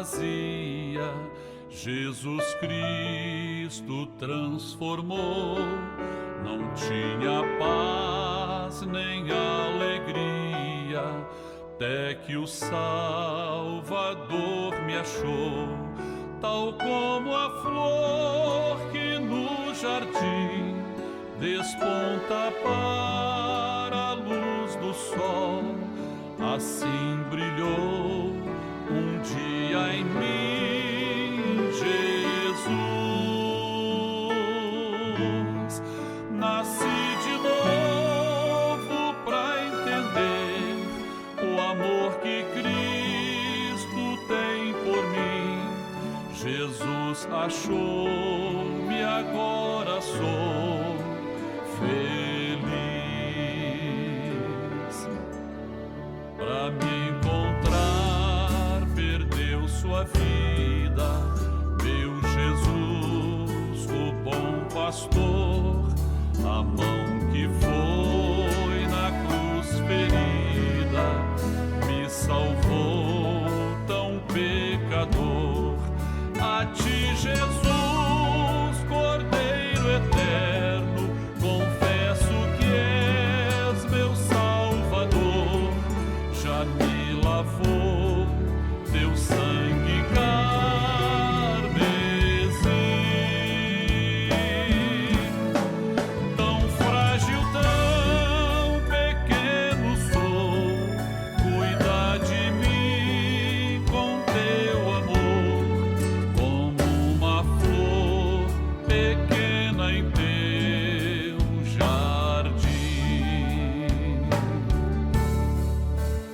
vazia, Jesus Cristo transformou. Não tinha paz nem alegria, até que o Salvador me achou. Tal como a flor que no jardim desponta para a luz do sol, assim brilhou um dia em mim Jesus. Nasci de novo pra entender o amor que Cristo tem por mim. Jesus achou-me, agora sou feliz. Pra me encontrar, perdeu sua vida, meu Jesus, o bom pastor. A mão que foi na cruz ferida me salvou, tão pecador. A ti, Jesus, Cordeiro eterno, confesso que és meu Salvador. Já me lavou teu sangue carmesim. Tão frágil, tão pequeno sou, cuida de mim com teu amor, como uma flor pequena em teu jardim.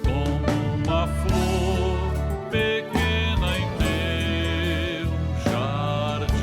Como uma flor pequena em teu jardim.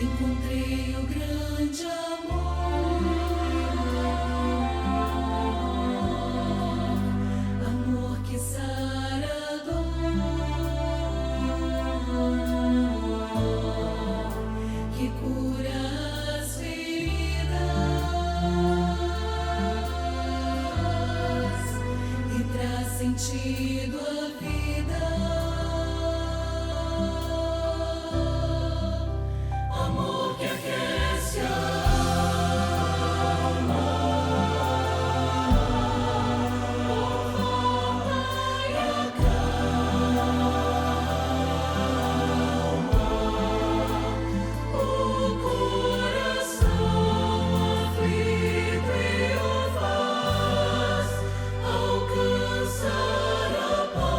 Encontrei o grande amor, amor que sara a dor, que cura as feridas e traz sentido à vida. Amor que aquece a alma, conforta e acalma o coração aflito e o faz alcançar a paz.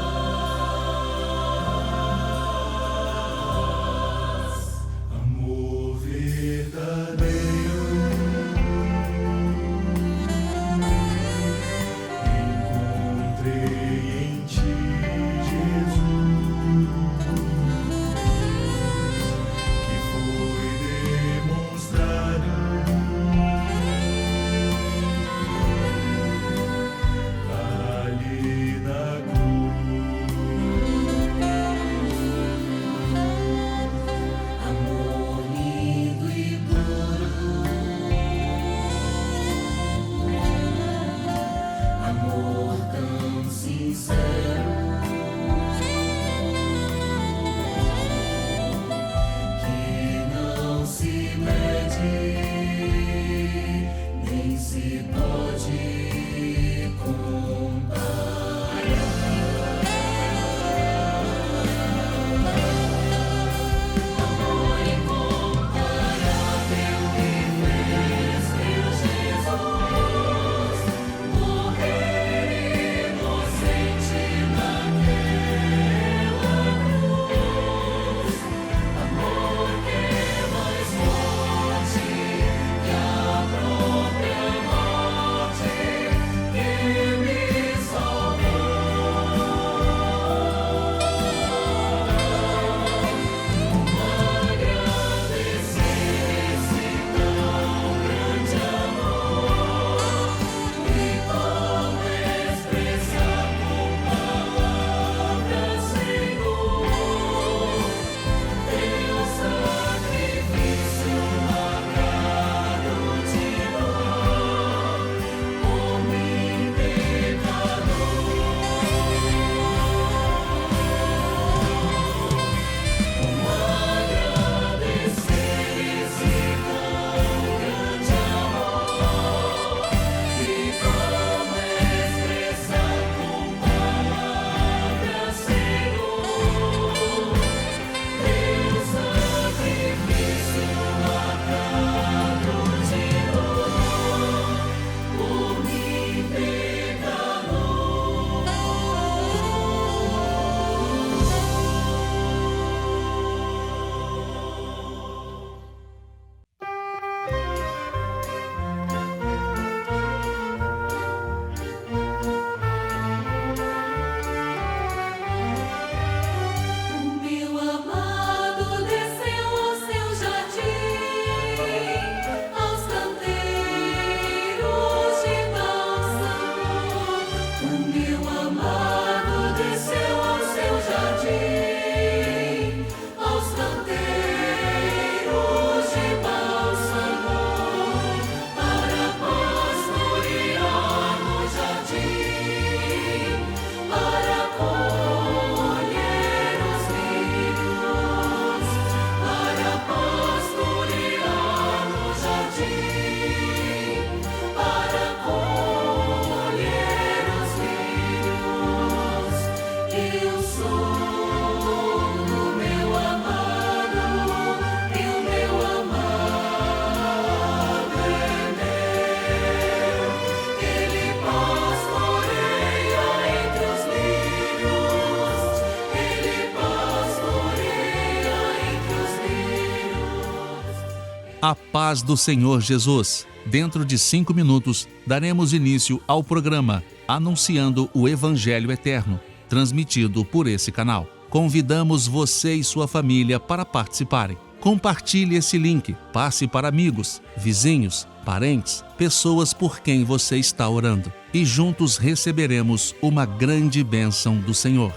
A paz do Senhor Jesus. Dentro de 5 minutos, daremos início ao programa Anunciando o Evangelho Eterno, transmitido por esse canal. Convidamos você e sua família para participarem. Compartilhe esse link, passe para amigos, vizinhos, parentes, pessoas por quem você está orando. E juntos receberemos uma grande bênção do Senhor.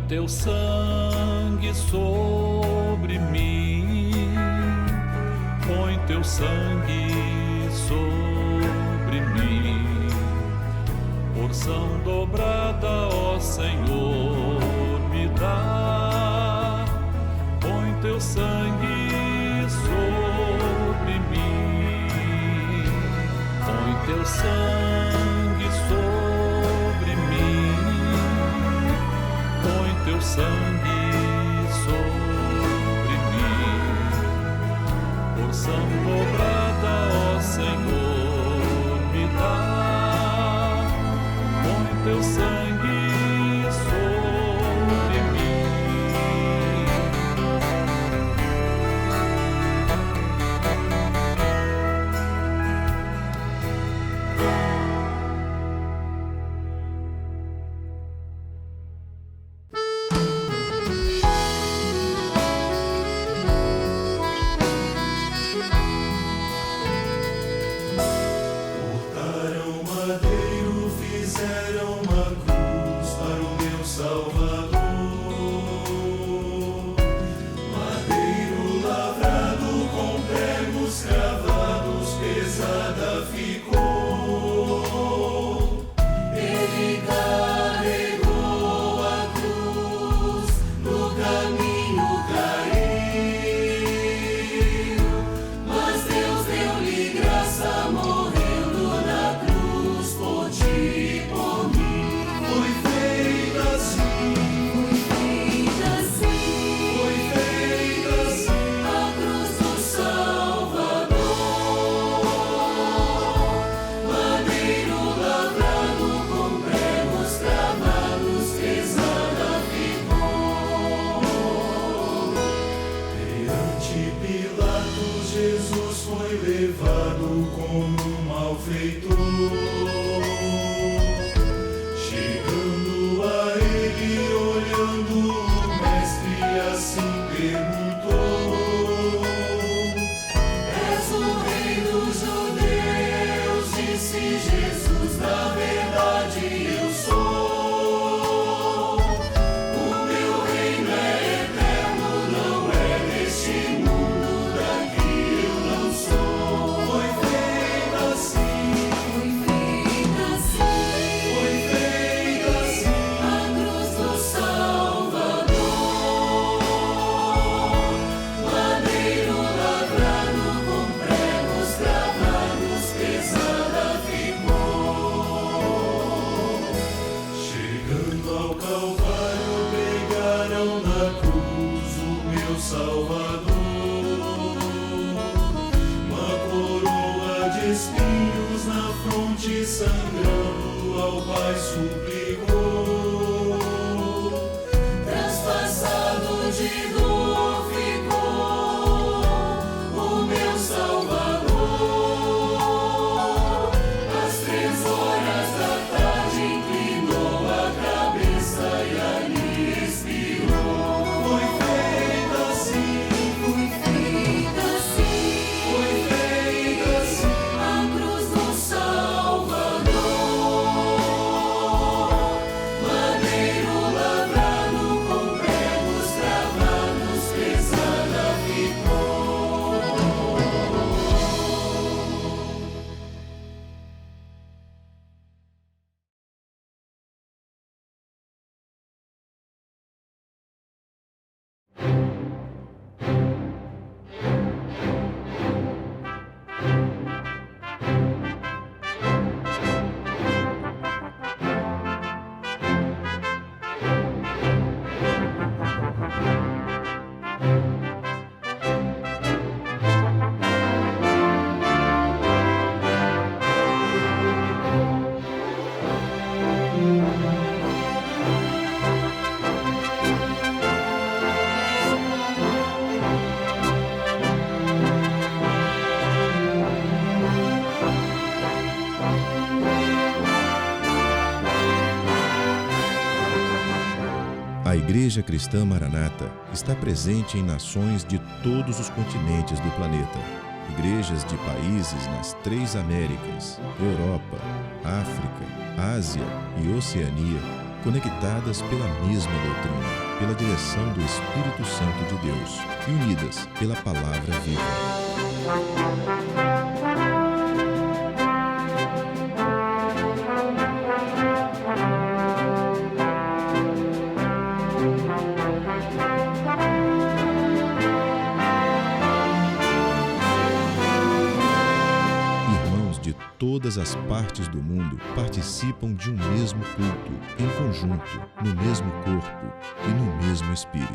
Teu sangue sobre mim, põe teu sangue sobre mim, porção dobrada, ó Senhor, me dá, põe teu sangue sobre mim, põe teu sangue sobre mim, põe teu sangue sobre mim, porção dobrada, ó Senhor, me dá, põe teu sangue sobre mim. A cruz do Salvador. Igreja Cristã Maranata está presente em nações de todos os continentes do planeta. Igrejas de países nas 3 Américas, Europa, África, Ásia e Oceania, conectadas pela mesma doutrina, pela direção do Espírito Santo de Deus e unidas pela Palavra Viva. Todas as partes do mundo participam de um mesmo culto, em conjunto, no mesmo corpo e no mesmo Espírito.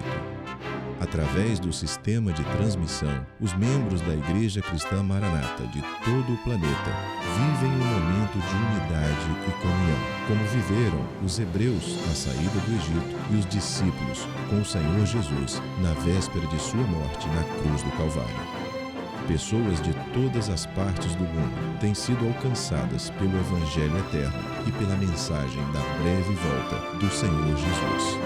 Através do sistema de transmissão, os membros da Igreja Cristã Maranata de todo o planeta vivem um momento de unidade e comunhão, como viveram os hebreus na saída do Egito e os discípulos com o Senhor Jesus na véspera de sua morte na cruz do Calvário. Pessoas de todas as partes do mundo têm sido alcançadas pelo Evangelho eterno e pela mensagem da breve volta do Senhor Jesus.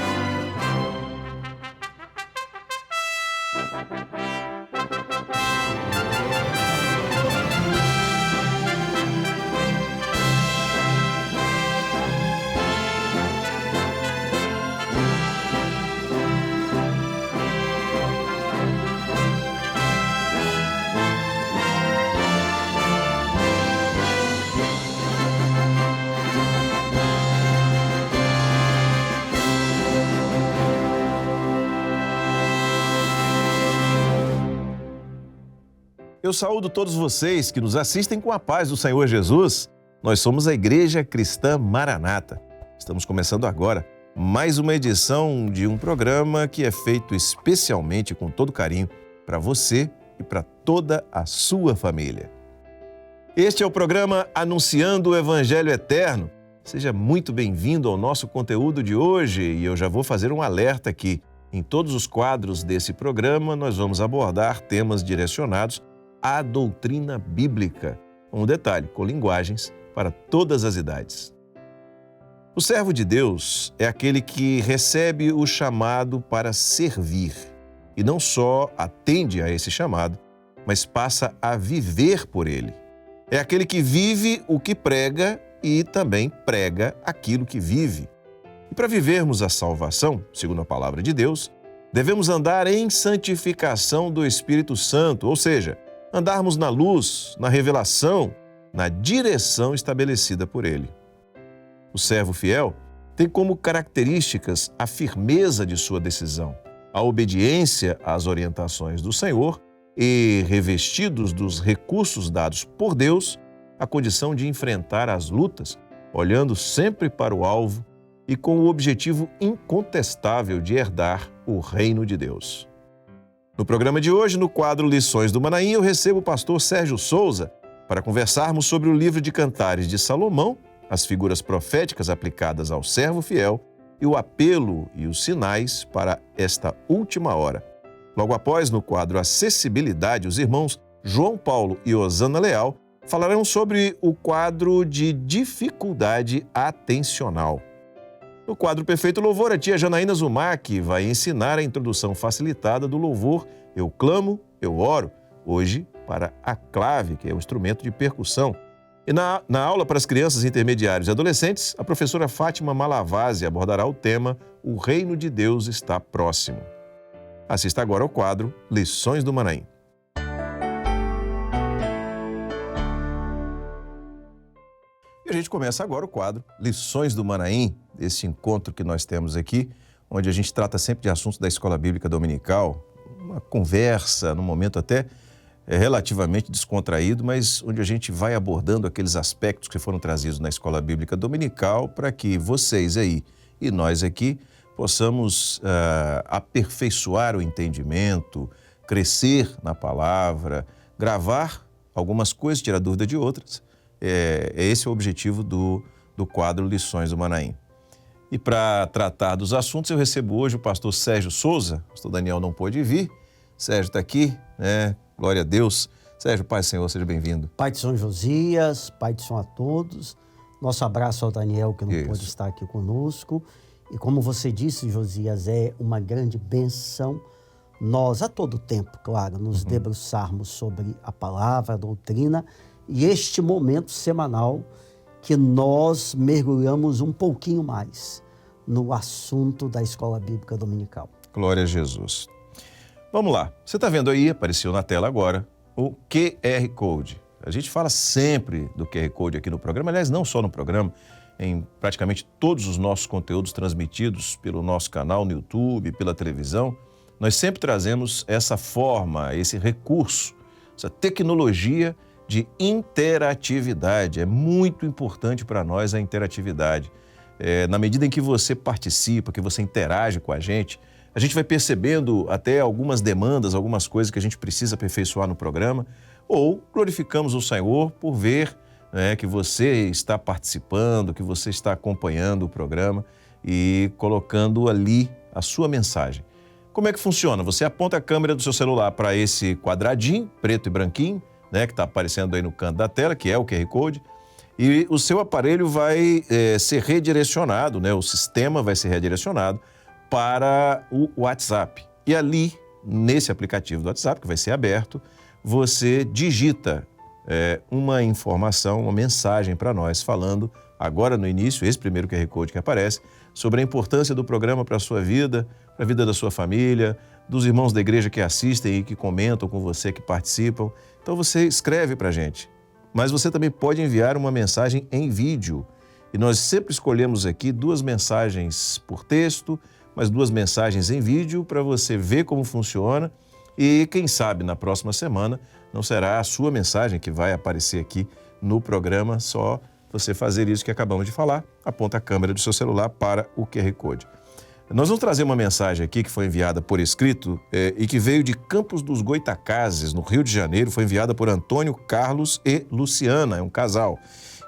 Eu saúdo todos vocês que nos assistem com a paz do Senhor Jesus. Nós somos a Igreja Cristã Maranata. Estamos começando agora mais uma edição de um programa que é feito especialmente com todo carinho para você e para toda a sua família. Este é o programa Anunciando o Evangelho Eterno. Seja muito bem-vindo ao nosso conteúdo de hoje e eu já vou fazer um alerta aqui. Em todos os quadros desse programa, nós vamos abordar temas direcionados à doutrina bíblica. Um detalhe, com linguagens para todas as idades. O servo de Deus é aquele que recebe o chamado para servir e não só atende a esse chamado, mas passa a viver por ele. É aquele que vive o que prega e também prega aquilo que vive. E para vivermos a salvação, segundo a palavra de Deus, devemos andar em santificação do Espírito Santo, ou seja, andarmos na luz, na revelação, na direção estabelecida por Ele. O servo fiel tem como características a firmeza de sua decisão, a obediência às orientações do Senhor e, revestidos dos recursos dados por Deus, a condição de enfrentar as lutas, olhando sempre para o alvo e com o objetivo incontestável de herdar o reino de Deus. No programa de hoje, no quadro Lições do Manaim, eu recebo o pastor Sérgio Souza para conversarmos sobre o livro de Cantares de Salomão, as figuras proféticas aplicadas ao servo fiel e o apelo e os sinais para esta última hora. Logo após, no quadro Acessibilidade, os irmãos João Paulo e Osana Leal falarão sobre o quadro de dificuldade atencional. No quadro Perfeito Louvor, a tia Janaína Zumac vai ensinar a introdução facilitada do louvor Eu Clamo, Eu Oro, hoje para a clave, que é o instrumento de percussão. E na aula para as crianças intermediárias e adolescentes, a professora Fátima Malavasi abordará o tema O Reino de Deus está próximo. Assista agora ao quadro Lições do Manaim. E a gente começa agora o quadro Lições do Manaim, esse encontro que nós temos aqui, onde a gente trata sempre de assuntos da Escola Bíblica Dominical, uma conversa, num momento até relativamente descontraído, mas onde a gente vai abordando aqueles aspectos que foram trazidos na Escola Bíblica Dominical para que vocês aí e nós aqui possamos aperfeiçoar o entendimento, crescer na palavra, gravar algumas coisas, tirar dúvida de outras. Esse é o objetivo do quadro Lições do Manaim. E para tratar dos assuntos, eu recebo hoje o pastor Sérgio Souza. O pastor Daniel não pôde vir. Sérgio está aqui, né? Glória a Deus. Sérgio, Pai do Senhor, seja bem-vindo. Pai de São Josias, Pai de São a todos. Nosso abraço ao Daniel, que não pôde estar aqui conosco. E como você disse, Josias, é uma grande bênção nós, a todo tempo, claro, nos debruçarmos sobre a palavra, a doutrina, e este momento semanal que nós mergulhamos um pouquinho mais no assunto da Escola Bíblica Dominical. Glória a Jesus. Vamos lá. Você está vendo aí, apareceu na tela agora, o QR Code. A gente fala sempre do QR Code aqui no programa, aliás, não só no programa, em praticamente todos os nossos conteúdos transmitidos pelo nosso canal no YouTube, pela televisão. Nós sempre trazemos essa forma, esse recurso, essa tecnologia de interatividade. É muito importante para nós a interatividade. Na medida em que você participa, que você interage com a gente vai percebendo até algumas demandas, algumas coisas que a gente precisa aperfeiçoar no programa, ou glorificamos o Senhor por ver que você está participando, que você está acompanhando o programa e colocando ali a sua mensagem. Como é que funciona? Você aponta a câmera do seu celular para esse quadradinho, preto e branquinho, que está aparecendo aí no canto da tela, que é o QR Code, e o seu aparelho vai ser redirecionado, o sistema vai ser redirecionado para o WhatsApp. E ali, nesse aplicativo do WhatsApp, que vai ser aberto, você digita uma informação, uma mensagem para nós, falando agora no início, esse primeiro QR Code que aparece, sobre a importância do programa para a sua vida, para a vida da sua família, dos irmãos da igreja que assistem e que comentam com você, que participam. Então você escreve para a gente. Mas você também pode enviar uma mensagem em vídeo. E nós sempre escolhemos aqui 2 mensagens por texto, mas 2 mensagens em vídeo para você ver como funciona. E quem sabe na próxima semana não será a sua mensagem que vai aparecer aqui no programa, só você fazer isso que acabamos de falar, aponta a câmera do seu celular para o QR Code. Nós vamos trazer uma mensagem aqui que foi enviada por escrito e que veio de Campos dos Goitacazes, no Rio de Janeiro, foi enviada por Antônio Carlos e Luciana, é um casal.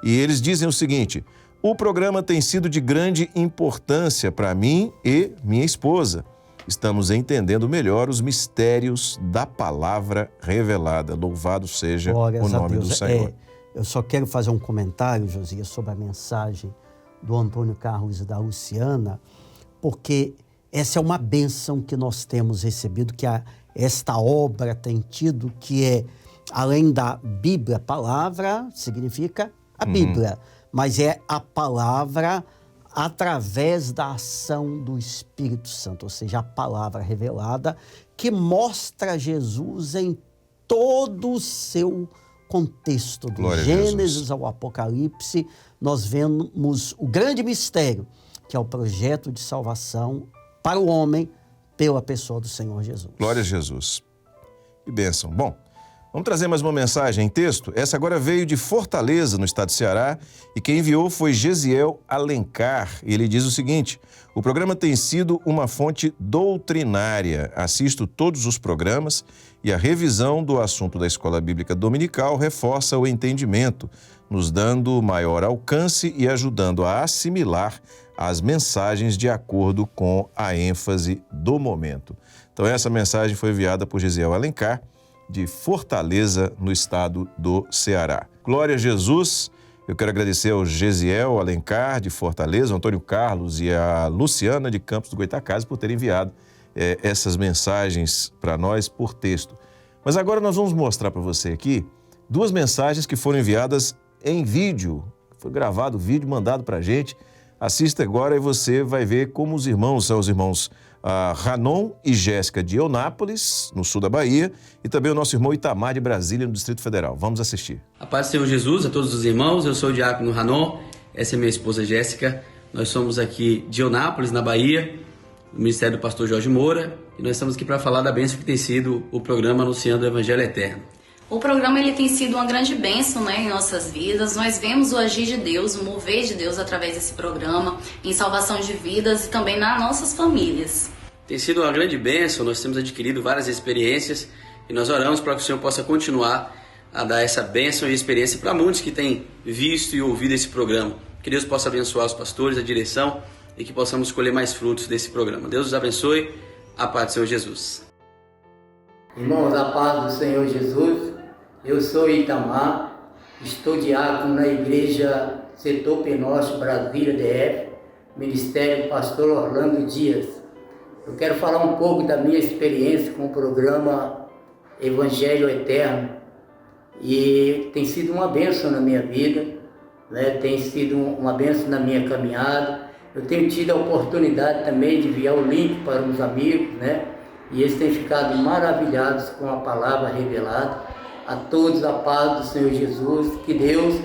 E eles dizem o seguinte: o programa tem sido de grande importância para mim e minha esposa. Estamos entendendo melhor os mistérios da palavra revelada. Louvado seja o nome do Senhor. Eu só quero fazer um comentário, Josias, sobre a mensagem do Antônio Carlos e da Luciana, porque essa é uma bênção que nós temos recebido, que esta obra tem tido, que é, além da Bíblia, palavra significa a Bíblia, mas é a palavra através da ação do Espírito Santo, ou seja, a palavra revelada que mostra Jesus em todo o seu contexto, do Gênesis ao Apocalipse. Nós vemos o grande mistério, que é o projeto de salvação para o homem pela pessoa do Senhor Jesus. Glória a Jesus. Que bênção. Bom, vamos trazer mais uma mensagem em texto. Essa agora veio de Fortaleza, no estado de Ceará, e quem enviou foi Gesiel Alencar. E ele diz o seguinte: o programa tem sido uma fonte doutrinária. Assisto todos os programas e a revisão do assunto da Escola Bíblica Dominical reforça o entendimento, nos dando maior alcance e ajudando a assimilar as mensagens de acordo com a ênfase do momento. Então essa mensagem foi enviada por Gesiel Alencar, de Fortaleza, no estado do Ceará. Glória a Jesus. Eu quero agradecer ao Gesiel Alencar, de Fortaleza, ao Antônio Carlos e a Luciana, de Campos do Goitacazes, por terem enviado essas mensagens para nós por texto. Mas agora nós vamos mostrar para você aqui 2 mensagens que foram enviadas em vídeo. Foi gravado o vídeo, mandado para a gente. Assista agora e você vai ver como os irmãos são os irmãos Ranon e Jéssica de Eunápolis, no sul da Bahia, e também o nosso irmão Itamar de Brasília, no Distrito Federal. Vamos assistir. A paz do Senhor Jesus a todos os irmãos. Eu sou o diácono Ranon, essa é minha esposa Jéssica. Nós somos aqui de Eunápolis, na Bahia, do Ministério do Pastor Jorge Moura, e nós estamos aqui para falar da bênção que tem sido o programa Anunciando o Evangelho Eterno. O programa ele tem sido uma grande bênção, em nossas vidas. Nós vemos o agir de Deus, o mover de Deus através desse programa, em salvação de vidas e também nas nossas famílias. Tem sido uma grande bênção, nós temos adquirido várias experiências e nós oramos para que o Senhor possa continuar a dar essa bênção e experiência para muitos que têm visto e ouvido esse programa. Que Deus possa abençoar os pastores, a direção e que possamos colher mais frutos desse programa. Deus os abençoe. A paz do Senhor Jesus. Irmãos, a paz do Senhor Jesus. Eu sou Itamar, estou diácono na igreja Setor Penostre, Brasília, DF. Ministério Pastor Orlando Dias. Eu quero falar um pouco da minha experiência com o programa Evangelho Eterno, e tem sido uma bênção na minha vida, né? Tem sido uma bênção na minha caminhada. Eu tenho tido a oportunidade também de enviar o link para os amigos, né? E eles têm ficado maravilhados com a palavra revelada. A todos a paz do Senhor Jesus, que Deus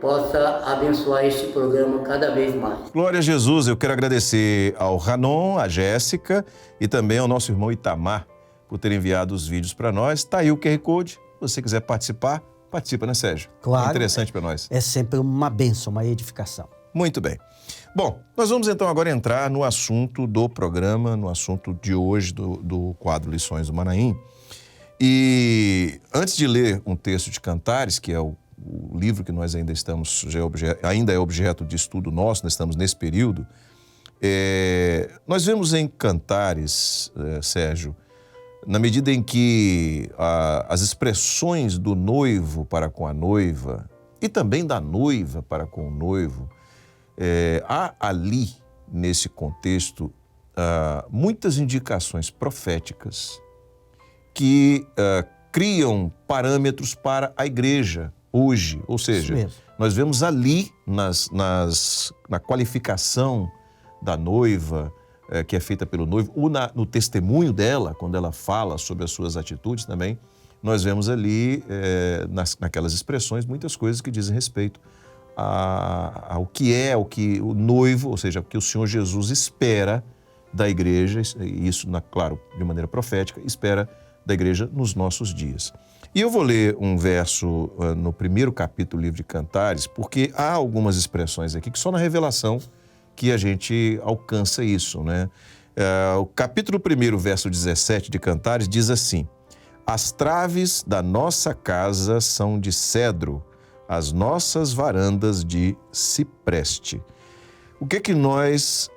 possa abençoar este programa cada vez mais. Glória a Jesus, eu quero agradecer ao Ranon, à Jéssica e também ao nosso irmão Itamar por ter enviado os vídeos para nós. Está aí o QR Code, se você quiser participar, participa, né, Sérgio? Claro. É interessante para nós. É sempre uma bênção, uma edificação. Muito bem. Bom, nós vamos então agora entrar no assunto do programa, no assunto de hoje do quadro Lições do Manaim. E antes de ler um texto de Cantares, que é o livro que nós ainda estamos, ainda é objeto de estudo nosso, nós estamos nesse período, nós vemos em Cantares, Sérgio, na medida em que as expressões do noivo para com a noiva e também da noiva para com o noivo, há ali, nesse contexto, muitas indicações proféticas que criam parâmetros para a igreja hoje. Ou seja, nós vemos ali na qualificação da noiva, que é feita pelo noivo, ou no testemunho dela, quando ela fala sobre as suas atitudes também, nós vemos ali, naquelas expressões, muitas coisas que dizem respeito ao que o noivo, ou seja, o que o Senhor Jesus espera da igreja, e isso, claro, de maneira profética, espera da igreja nos nossos dias. E eu vou ler um verso no primeiro capítulo do livro de Cantares, porque há algumas expressões aqui que só na revelação que a gente alcança isso, né? O capítulo 1, verso 17 de Cantares diz assim: as traves da nossa casa são de cedro, as nossas varandas de cipreste. O que nós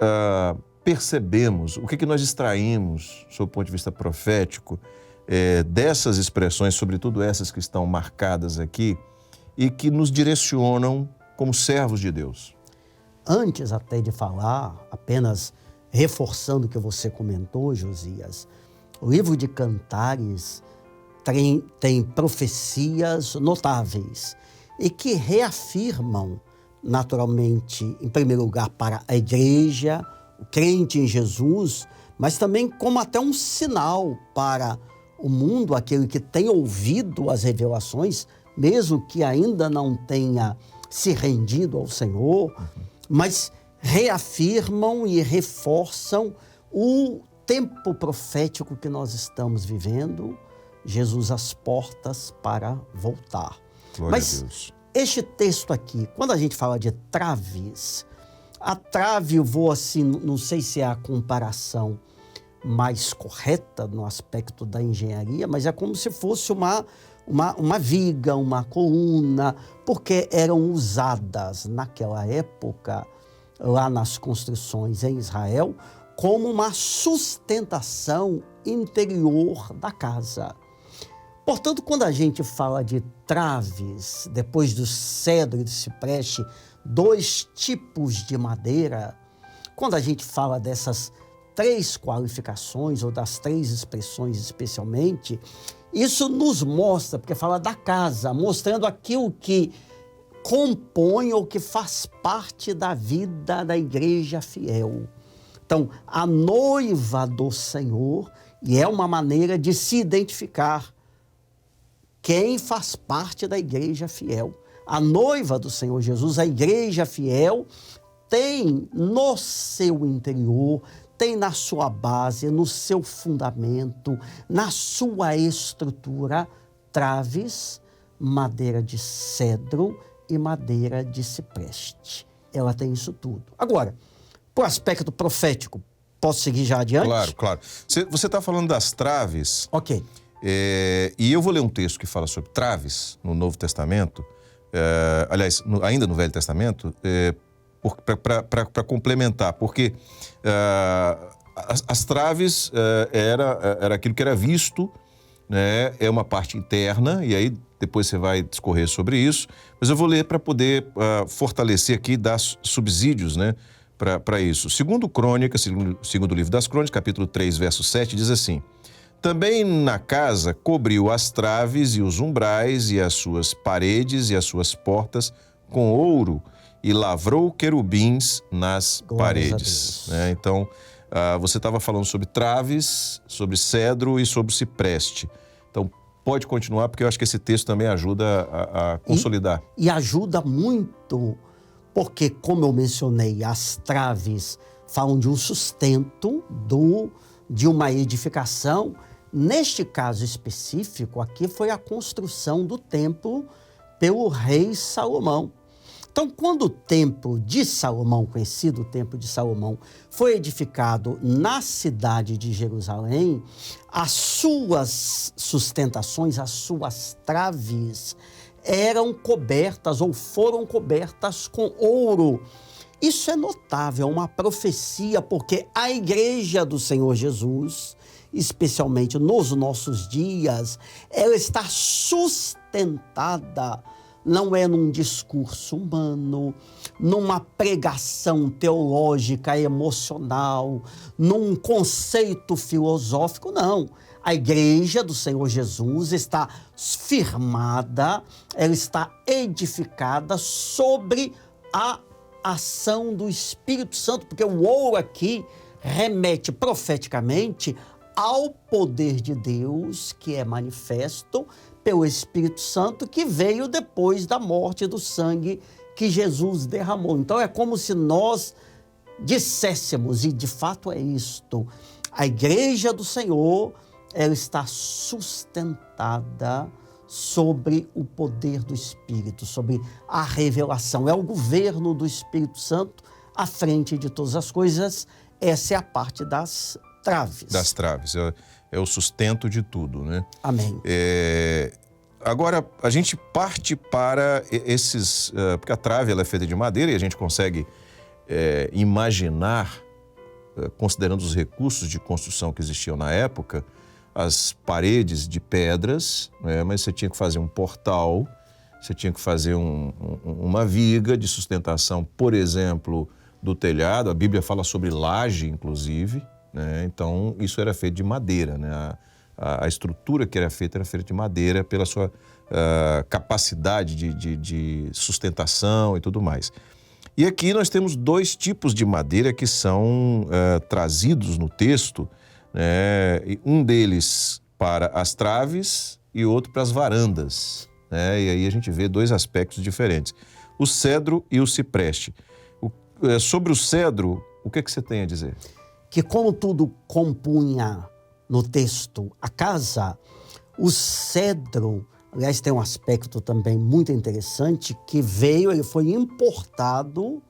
percebemos, o que nós extraímos, sob o ponto de vista profético, dessas expressões, sobretudo essas que estão marcadas aqui, e que nos direcionam como servos de Deus? Antes até de falar, apenas reforçando o que você comentou, Josias, o livro de Cantares tem profecias notáveis e que reafirmam, naturalmente, em primeiro lugar, para a igreja, o crente em Jesus, mas também como até um sinal para o mundo, aquele que tem ouvido as revelações, mesmo que ainda não tenha se rendido ao Senhor, mas reafirmam e reforçam o tempo profético que nós estamos vivendo, Jesus às portas para voltar. Glória mas a Deus. Este texto aqui, quando a gente fala de traves, a trave, eu vou assim, não sei se é a comparação mais correta no aspecto da engenharia, mas é como se fosse uma viga, uma coluna, porque eram usadas naquela época, lá nas construções em Israel, como uma sustentação interior da casa. Portanto, quando a gente fala de traves, depois do cedro e do cipreste, dois tipos de madeira, quando a gente fala dessas três qualificações, ou das três expressões especialmente, isso nos mostra, porque fala da casa, mostrando aquilo que compõe ou que faz parte da vida da igreja fiel. Então, a noiva do Senhor, e é uma maneira de se identificar quem faz parte da igreja fiel. A noiva do Senhor Jesus, a igreja fiel, tem no seu interior, tem na sua base, no seu fundamento, na sua estrutura, traves, madeira de cedro e madeira de cipreste. Ela tem isso tudo. Agora, por aspecto profético, posso seguir já adiante? Claro, claro. Você está falando das traves. Ok. E eu vou ler um texto que fala sobre traves no Novo Testamento, aliás, ainda no Velho Testamento, para complementar, porque as traves era aquilo que era visto, né? É uma parte interna, e aí depois você vai discorrer sobre isso, mas eu vou ler para poder fortalecer aqui, dar subsídios, né, para isso. Segundo Crônicas, segundo o livro das Crônicas, capítulo 3, verso 7, diz assim: também na casa cobriu as traves e os umbrais e as suas paredes e as suas portas com ouro e lavrou querubins nas paredes. Né? Então, você estava falando sobre traves, sobre cedro e sobre cipreste. Então, pode continuar, porque eu acho que esse texto também ajuda a consolidar. E ajuda muito, porque, como eu mencionei, as traves falam de um sustento, de uma edificação. Neste caso específico, aqui foi a construção do templo pelo rei Salomão. Então, quando o templo de Salomão, conhecido o templo de Salomão, foi edificado na cidade de Jerusalém, as suas sustentações, as suas traves, eram cobertas ou foram cobertas com ouro. Isso é notável, é uma profecia, porque a igreja do Senhor Jesus, especialmente nos nossos dias, ela está sustentada, não é num discurso humano, numa pregação teológica, emocional, num conceito filosófico, não. A igreja do Senhor Jesus está firmada, ela está edificada sobre a ação do Espírito Santo, porque o ouro aqui remete profeticamente ao poder de Deus que é manifesto pelo Espírito Santo, que veio depois da morte do sangue que Jesus derramou. Então é como se nós disséssemos, e de fato é isto: a igreja do Senhor, ela está sustentada sobre o poder do Espírito, sobre a revelação. É o governo do Espírito Santo à frente de todas as coisas. Essa é a parte das traves. Das traves, é o sustento de tudo, né? Amém. Agora, a gente parte para esses... porque a trave ela é feita de madeira e a gente consegue imaginar, considerando os recursos de construção que existiam na época, as paredes de pedras, né? Mas você tinha que fazer um portal, você tinha que fazer uma viga de sustentação, por exemplo, do telhado. A Bíblia fala sobre laje, inclusive, né? Então, isso era feito de madeira, né? A estrutura que era feita de madeira pela sua capacidade de sustentação e tudo mais. E aqui nós temos dois tipos de madeira que são trazidos no texto, né? Um deles para as traves e outro para as varandas, né? E aí a gente vê dois aspectos diferentes: o cedro e o cipreste. Sobre o cedro, o que você tem a dizer? Que como tudo compunha no texto a casa, o cedro, aliás, tem um aspecto também muito interessante, que ele foi importado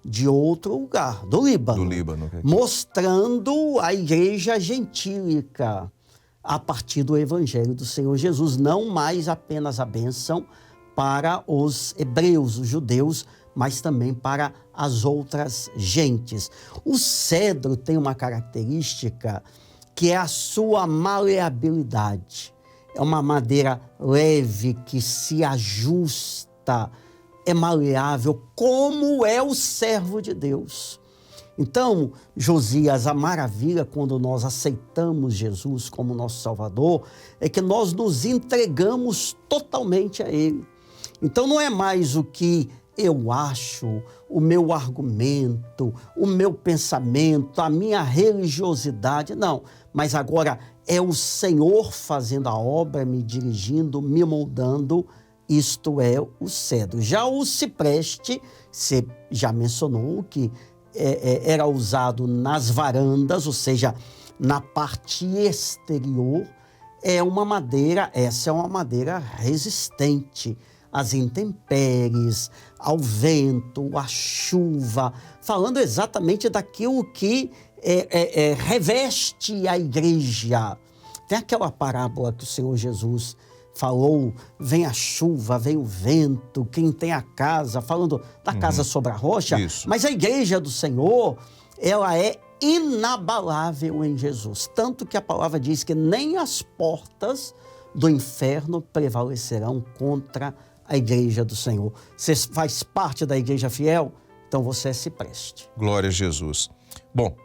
de outro lugar, do Líbano. Do Líbano. Mostrando a igreja gentílica a partir do evangelho do Senhor Jesus, não mais apenas a bênção para os hebreus, os judeus, mas também para as outras gentes. O cedro tem uma característica que é a sua maleabilidade. É uma madeira leve que se ajusta, é maleável, como é o servo de Deus. Então, Josias, a maravilha quando nós aceitamos Jesus como nosso Salvador é que nós nos entregamos totalmente a Ele. Então, não é mais o que eu acho, o meu argumento, o meu pensamento, a minha religiosidade, não. Mas agora é o Senhor fazendo a obra, me dirigindo, me moldando. Isto é o cedro. Já o cipreste, você já mencionou que era usado nas varandas, ou seja, na parte exterior. Essa é uma madeira resistente às intempéries, ao vento, à chuva, falando exatamente daquilo que reveste a igreja. Tem aquela parábola que o Senhor Jesus falou: vem a chuva, vem o vento, quem tem a casa, falando da casa sobre a rocha. Isso. Mas a igreja do Senhor, ela é inabalável em Jesus. Tanto que a palavra diz que nem as portas do inferno prevalecerão contra a igreja do Senhor. Você faz parte da igreja fiel? Então você se preste. Glória a Jesus. Bom,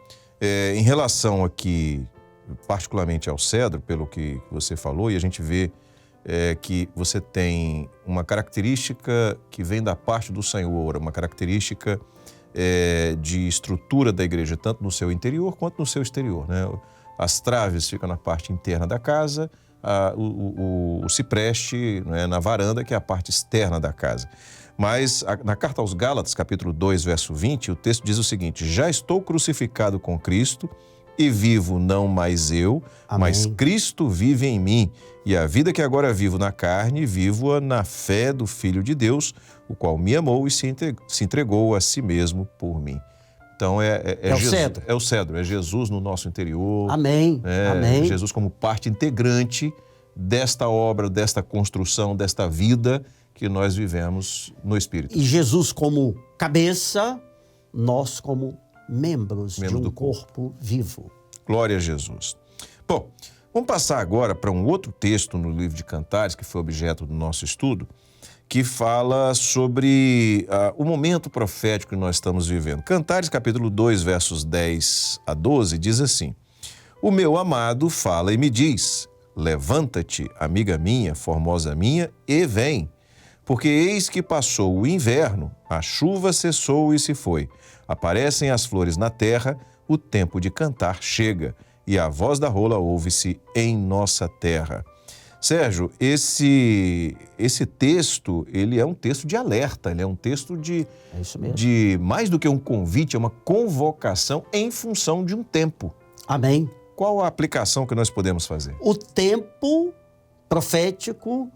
em relação aqui, particularmente ao cedro, pelo que você falou, e a gente vê que você tem uma característica que vem da parte do Senhor, uma característica de estrutura da igreja, tanto no seu interior quanto no seu exterior, né? As traves ficam na parte interna da casa, o cipreste, né, na varanda, que é a parte externa da casa. Mas na carta aos Gálatas, capítulo 2, verso 20, o texto diz o seguinte: já estou crucificado com Cristo e vivo não mais eu, Amém. mas Cristo vive em mim. E a vida que agora vivo na carne, vivo-a na fé do Filho de Deus, o qual me amou e se entregou a si mesmo por mim. Então é Jesus, o cedro. É o cedro, é Jesus no nosso interior. Amém. Amém. Jesus como parte integrante desta obra, desta construção, desta vida que nós vivemos no Espírito. E Jesus como cabeça, nós como membros de um corpo vivo. Glória a Jesus. Bom, vamos passar agora para um outro texto no livro de Cantares, que foi objeto do nosso estudo, que fala sobre o momento profético que nós estamos vivendo. Cantares, capítulo 2, versos 10 a 12, diz assim: o meu amado fala e me diz: levanta-te, amiga minha, formosa minha, e vem. Porque eis que passou o inverno, a chuva cessou e se foi. Aparecem as flores na terra, o tempo de cantar chega, e a voz da rola ouve-se em nossa terra. Sérgio, esse texto, ele é um texto de alerta, ele é um texto de mais do que um convite, é uma convocação em função de um tempo. Amém. Qual a aplicação que nós podemos fazer? O tempo profético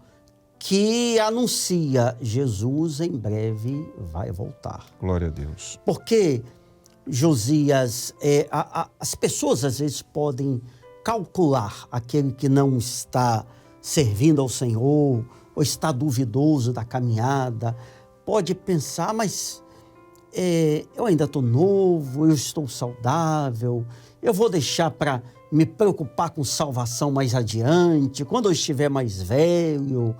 que anuncia Jesus em breve vai voltar. Glória a Deus. Porque, Josias, as pessoas às vezes podem calcular aquele que não está servindo ao Senhor ou está duvidoso da caminhada, pode pensar, mas eu ainda estou novo, eu estou saudável, eu vou deixar para me preocupar com salvação mais adiante, quando eu estiver mais velho,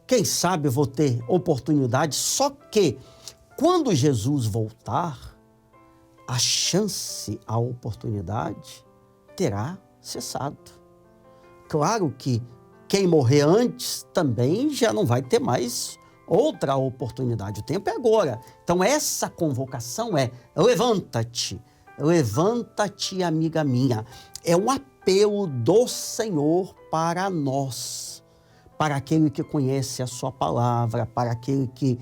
quem sabe eu vou ter oportunidade. Só que quando Jesus voltar, a chance, a oportunidade terá cessado. Claro que quem morrer antes também já não vai ter mais outra oportunidade. O tempo é agora. Então essa convocação é: levanta-te, levanta-te, amiga minha. É um apelo do Senhor para nós, para aquele que conhece a sua palavra, para aquele que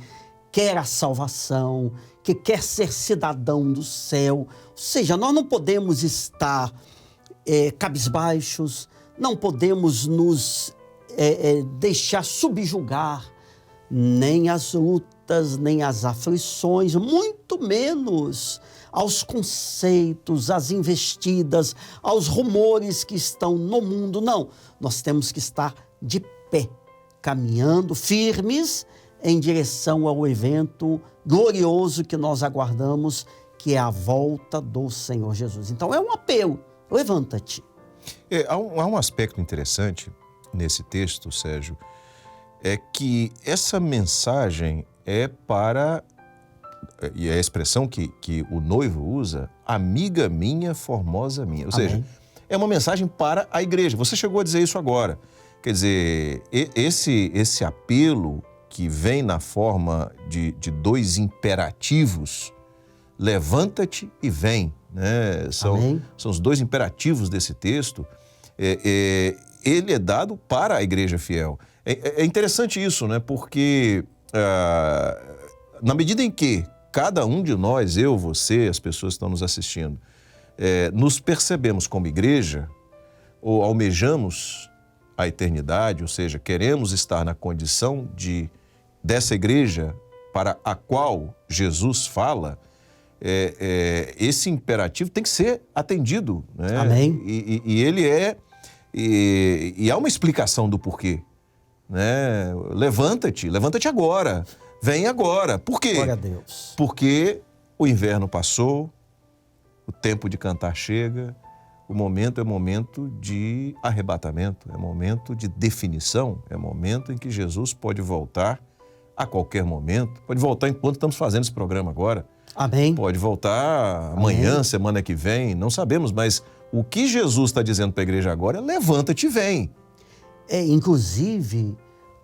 quer a salvação, que quer ser cidadão do céu. Ou seja, nós não podemos estar cabisbaixos, não podemos nos deixar subjugar nem as lutas, nem as aflições, muito menos aos conceitos, às investidas, aos rumores que estão no mundo. Não, nós temos que estar de pé, caminhando firmes em direção ao evento glorioso que nós aguardamos, que é a volta do Senhor Jesus. Então é um apelo, levanta-te. Há um aspecto interessante nesse texto, Sérgio, é que essa mensagem é para, e é a expressão que o noivo usa, amiga minha, formosa minha. Ou seja, é uma mensagem para a igreja. Você chegou a dizer isso agora. Quer dizer, esse apelo que vem na forma de dois imperativos, levanta-te e vem, né? São os dois imperativos desse texto. Ele é dado para a igreja fiel. É interessante isso, né? Porque na medida em que cada um de nós, eu, você, as pessoas que estão nos assistindo, nos percebemos como igreja, ou almejamos a eternidade, ou seja, queremos estar na condição dessa igreja para a qual Jesus fala, esse imperativo tem que ser atendido, né? Amém. E ele e há uma explicação do porquê, né? Levanta-te agora, vem agora. Por quê? Glória a Deus. Porque o inverno passou, o tempo de cantar chega, o momento é momento de arrebatamento, é momento de definição, é momento em que Jesus pode voltar a qualquer momento, pode voltar enquanto estamos fazendo esse programa agora. Amém. Pode voltar amanhã, Amém. semana que vem, não sabemos, mas o que Jesus está dizendo para a igreja agora é levanta-te e vem. Inclusive,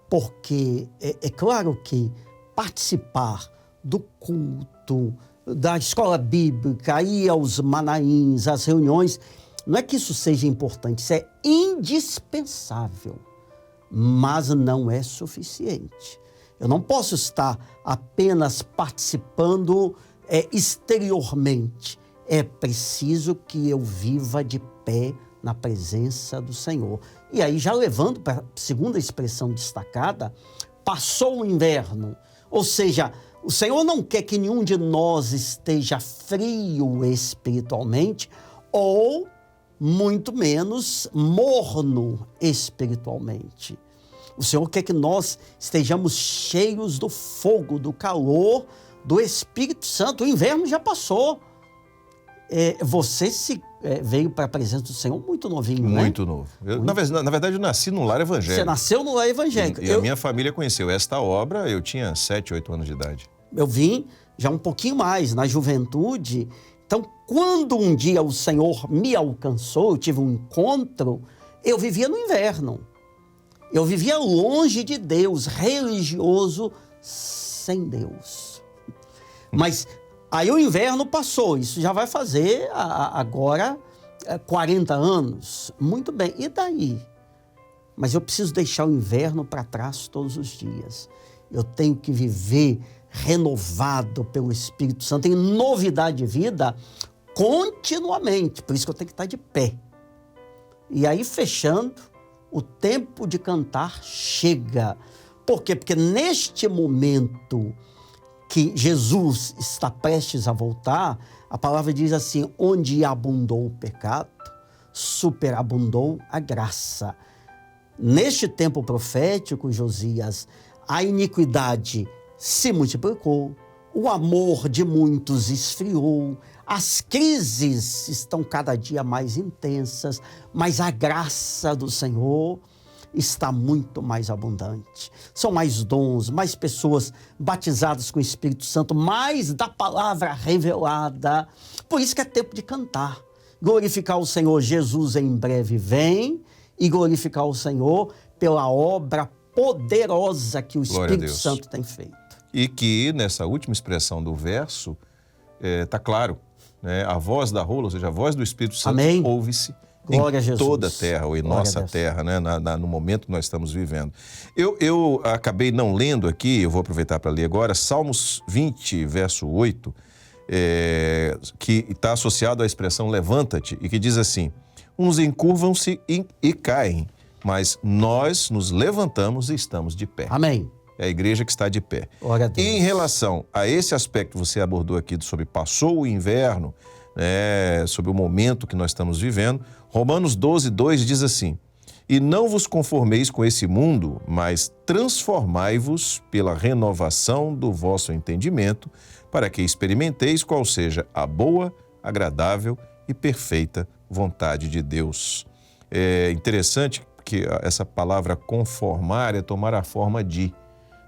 porque é claro que participar do culto, da escola bíblica, ir aos manaíns, às reuniões, não é que isso seja importante, isso é indispensável, mas não é suficiente. Eu não posso estar apenas participando exteriormente. É preciso que eu viva de pé na presença do Senhor. E aí, já levando para a segunda expressão destacada, passou o inverno. Ou seja, o Senhor não quer que nenhum de nós esteja frio espiritualmente ou, muito menos, morno espiritualmente. O Senhor quer que nós estejamos cheios do fogo, do calor, do Espírito Santo. O inverno já passou. Você veio para a presença do Senhor muito novinho, né? Muito novo. Na verdade, eu nasci num lar evangélico. Você nasceu no lar evangélico. E a minha família conheceu esta obra, eu tinha 7, 8 anos de idade. Eu vim já um pouquinho mais, na juventude. Então, quando um dia o Senhor me alcançou, eu tive um encontro, eu vivia no inverno. Eu vivia longe de Deus, religioso, sem Deus. Mas aí o inverno passou, isso já vai fazer agora 40 anos. Muito bem, e daí? Mas eu preciso deixar o inverno para trás todos os dias. Eu tenho que viver renovado pelo Espírito Santo, em novidade de vida, continuamente. Por isso que eu tenho que estar de pé. E aí, fechando, o tempo de cantar chega. Por quê? Porque neste momento que Jesus está prestes a voltar, a palavra diz assim, onde abundou o pecado, superabundou a graça. Neste tempo profético, Josias, a iniquidade se multiplicou, o amor de muitos esfriou, as crises estão cada dia mais intensas, mas a graça do Senhor está muito mais abundante. São mais dons, mais pessoas batizadas com o Espírito Santo, mais da palavra revelada. Por isso que é tempo de cantar, glorificar o Senhor. Jesus em breve vem, e glorificar o Senhor pela obra poderosa que o Espírito Santo tem feito. E que nessa última expressão do verso, está claro, né? A voz da rola, ou seja, a voz do Espírito Santo ouve-se em toda a terra, ou em nossa terra, né? No momento que nós estamos vivendo. Eu acabei não lendo aqui, eu vou aproveitar para ler agora, Salmos 20, verso 8, que está associado à expressão levanta-te, e que diz assim, uns encurvam-se e caem, mas nós nos levantamos e estamos de pé. Amém. É a igreja que está de pé. Glória a Deus. Em relação a esse aspecto que você abordou aqui sobre passou o inverno, né, sobre o momento que nós estamos vivendo, Romanos 12, 2 diz assim, e não vos conformeis com esse mundo, mas transformai-vos pela renovação do vosso entendimento, para que experimenteis qual seja a boa, agradável e perfeita vontade de Deus. É interessante que essa palavra conformar é tomar a forma de,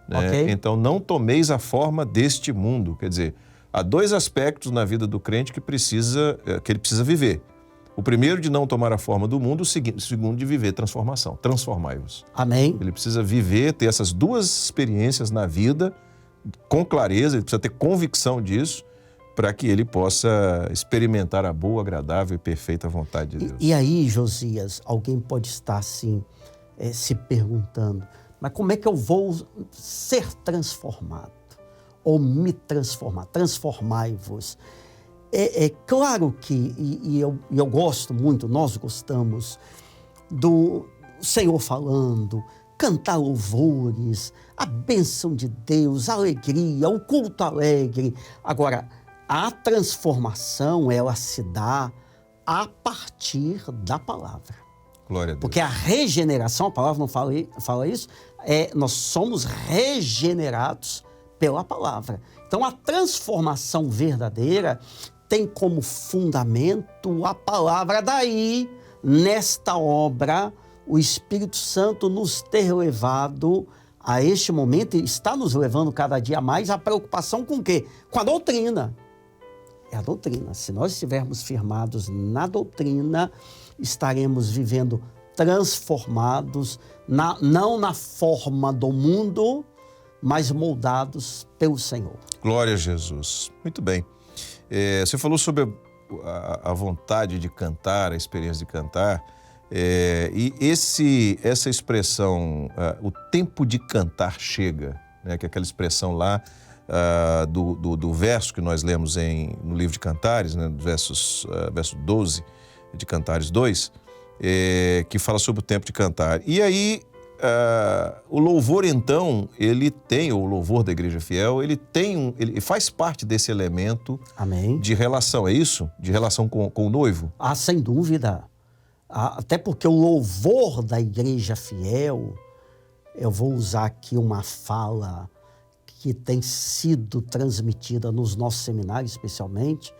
né? Okay. Então, não tomeis a forma deste mundo. Quer dizer, há dois aspectos na vida do crente que ele precisa viver. O primeiro de não tomar a forma do mundo, o segundo de viver transformação. Transformai-vos. Amém. Ele precisa viver, ter essas duas experiências na vida com clareza, ele precisa ter convicção disso, para que ele possa experimentar a boa, agradável e perfeita vontade de Deus. E aí, Josias, alguém pode estar assim, se perguntando, mas como é que eu vou ser transformado? Ou me transformar? Transformai-vos. É claro que, e eu gosto muito, nós gostamos do Senhor falando, cantar louvores, a bênção de Deus, a alegria, o culto alegre. Agora, a transformação, ela se dá a partir da palavra. Glória a Deus. Porque a regeneração, a palavra não fala isso, nós somos regenerados pela palavra. Então, a transformação verdadeira tem como fundamento a palavra. Daí, nesta obra, o Espírito Santo nos ter levado a este momento, e está nos levando cada dia mais, a preocupação com o quê? Com a doutrina. É a doutrina. Se nós estivermos firmados na doutrina, estaremos vivendo transformados, não na forma do mundo, mas moldados pelo Senhor. Glória a Jesus. Muito bem. Você falou sobre a vontade de cantar, a experiência de cantar, e essa expressão, o tempo de cantar chega, né, que é aquela expressão lá do verso que nós lemos no livro de Cantares, né, verso 12 de Cantares 2, que fala sobre o tempo de cantar. E aí, o louvor, então, o louvor da Igreja Fiel, ele faz parte desse elemento. Amém. De relação, é isso? De relação com o noivo? Sem dúvida. Até porque o louvor da Igreja Fiel, eu vou usar aqui uma fala que tem sido transmitida nos nossos seminários, especialmente.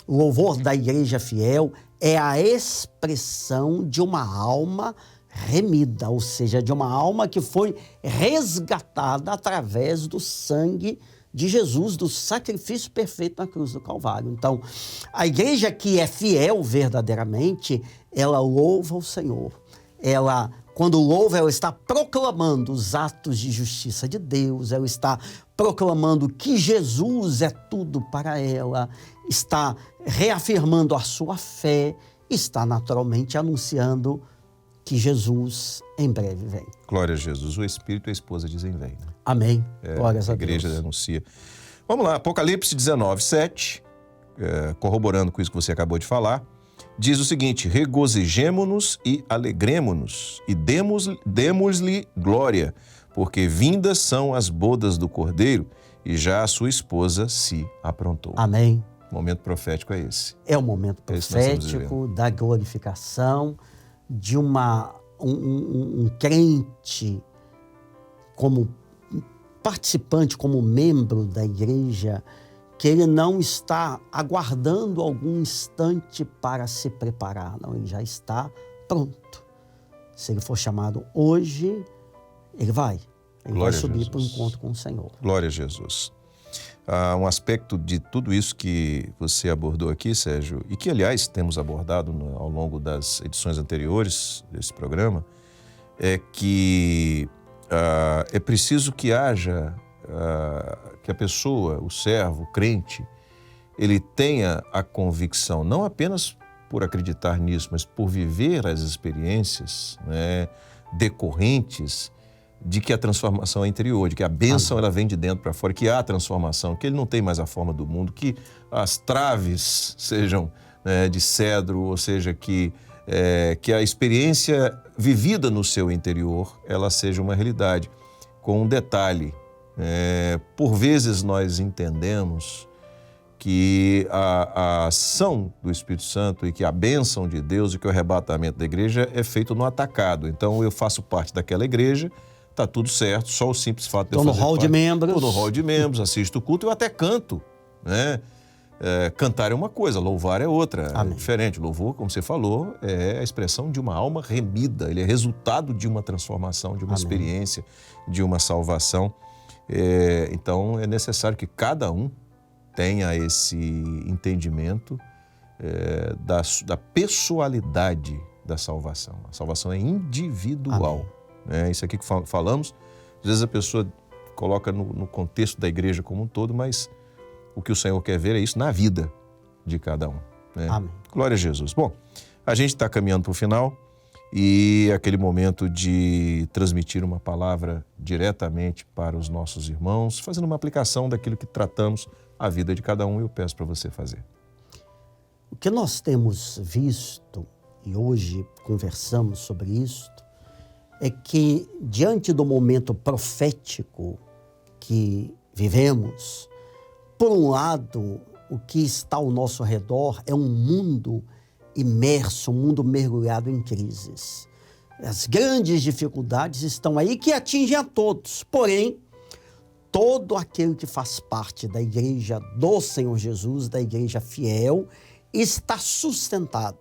O louvor da Igreja Fiel é a expressão de uma alma remida, ou seja, de uma alma que foi resgatada através do sangue de Jesus, do sacrifício perfeito na cruz do Calvário. Então, a igreja que é fiel verdadeiramente, ela louva o Senhor. Quando louva, ela está proclamando os atos de justiça de Deus, ela está proclamando que Jesus é tudo para ela, está reafirmando a sua fé, está naturalmente anunciando que Jesus em breve vem. Glória a Jesus. O Espírito e a esposa dizem vem. Né? Amém. Glórias a Deus. A igreja denuncia. Vamos lá, Apocalipse 19, 7, corroborando com isso que você acabou de falar, diz o seguinte: regozijemo-nos e alegremo-nos e demos-lhe glória, porque vindas são as bodas do Cordeiro e já a sua esposa se aprontou. Amém. O momento profético é esse. É o momento profético da glorificação, de um crente como participante, como membro da igreja, que ele não está aguardando algum instante para se preparar, não, ele já está pronto. Se ele for chamado hoje, ele vai subir para o encontro com o Senhor. Glória a Jesus. Um aspecto de tudo isso que você abordou aqui, Sérgio, e que, aliás, temos abordado ao longo das edições anteriores desse programa, é que é preciso que haja, que a pessoa, o servo, o crente, ele tenha a convicção, não apenas por acreditar nisso, mas por viver as experiências, né, decorrentes de que a transformação é interior, de que a bênção ela vem de dentro para fora, que há transformação, que ele não tem mais a forma do mundo, que as traves sejam, né, de cedro, ou seja, que a experiência vivida no seu interior, ela seja uma realidade. Com um detalhe, por vezes nós entendemos que a ação do Espírito Santo e que a bênção de Deus e que o arrebatamento da igreja é feito no atacado. Então eu faço parte daquela igreja, está tudo certo, só o simples fato de eu fazer parte. Estou no hall de membros, assisto o culto, eu até canto, né? Cantar é uma coisa, louvar é outra, é diferente. Louvor, como você falou, é a expressão de uma alma remida, ele é resultado de uma transformação, de uma experiência, de uma salvação. Então é necessário que cada um tenha esse entendimento da pessoalidade da salvação. A salvação é individual. Isso aqui que falamos, às vezes a pessoa coloca no contexto da igreja como um todo, mas o que o Senhor quer ver é isso na vida de cada um. Né? Amém. Glória a Jesus. Bom, a gente está caminhando para o final e aquele momento de transmitir uma palavra diretamente para os nossos irmãos, fazendo uma aplicação daquilo que tratamos a vida de cada um, eu peço para você fazer. O que nós temos visto, e hoje conversamos sobre isso, é que diante do momento profético que vivemos, por um lado, o que está ao nosso redor é um mundo imerso, um mundo mergulhado em crises. As grandes dificuldades estão aí que atingem a todos, porém, todo aquele que faz parte da igreja do Senhor Jesus, da igreja fiel, está sustentado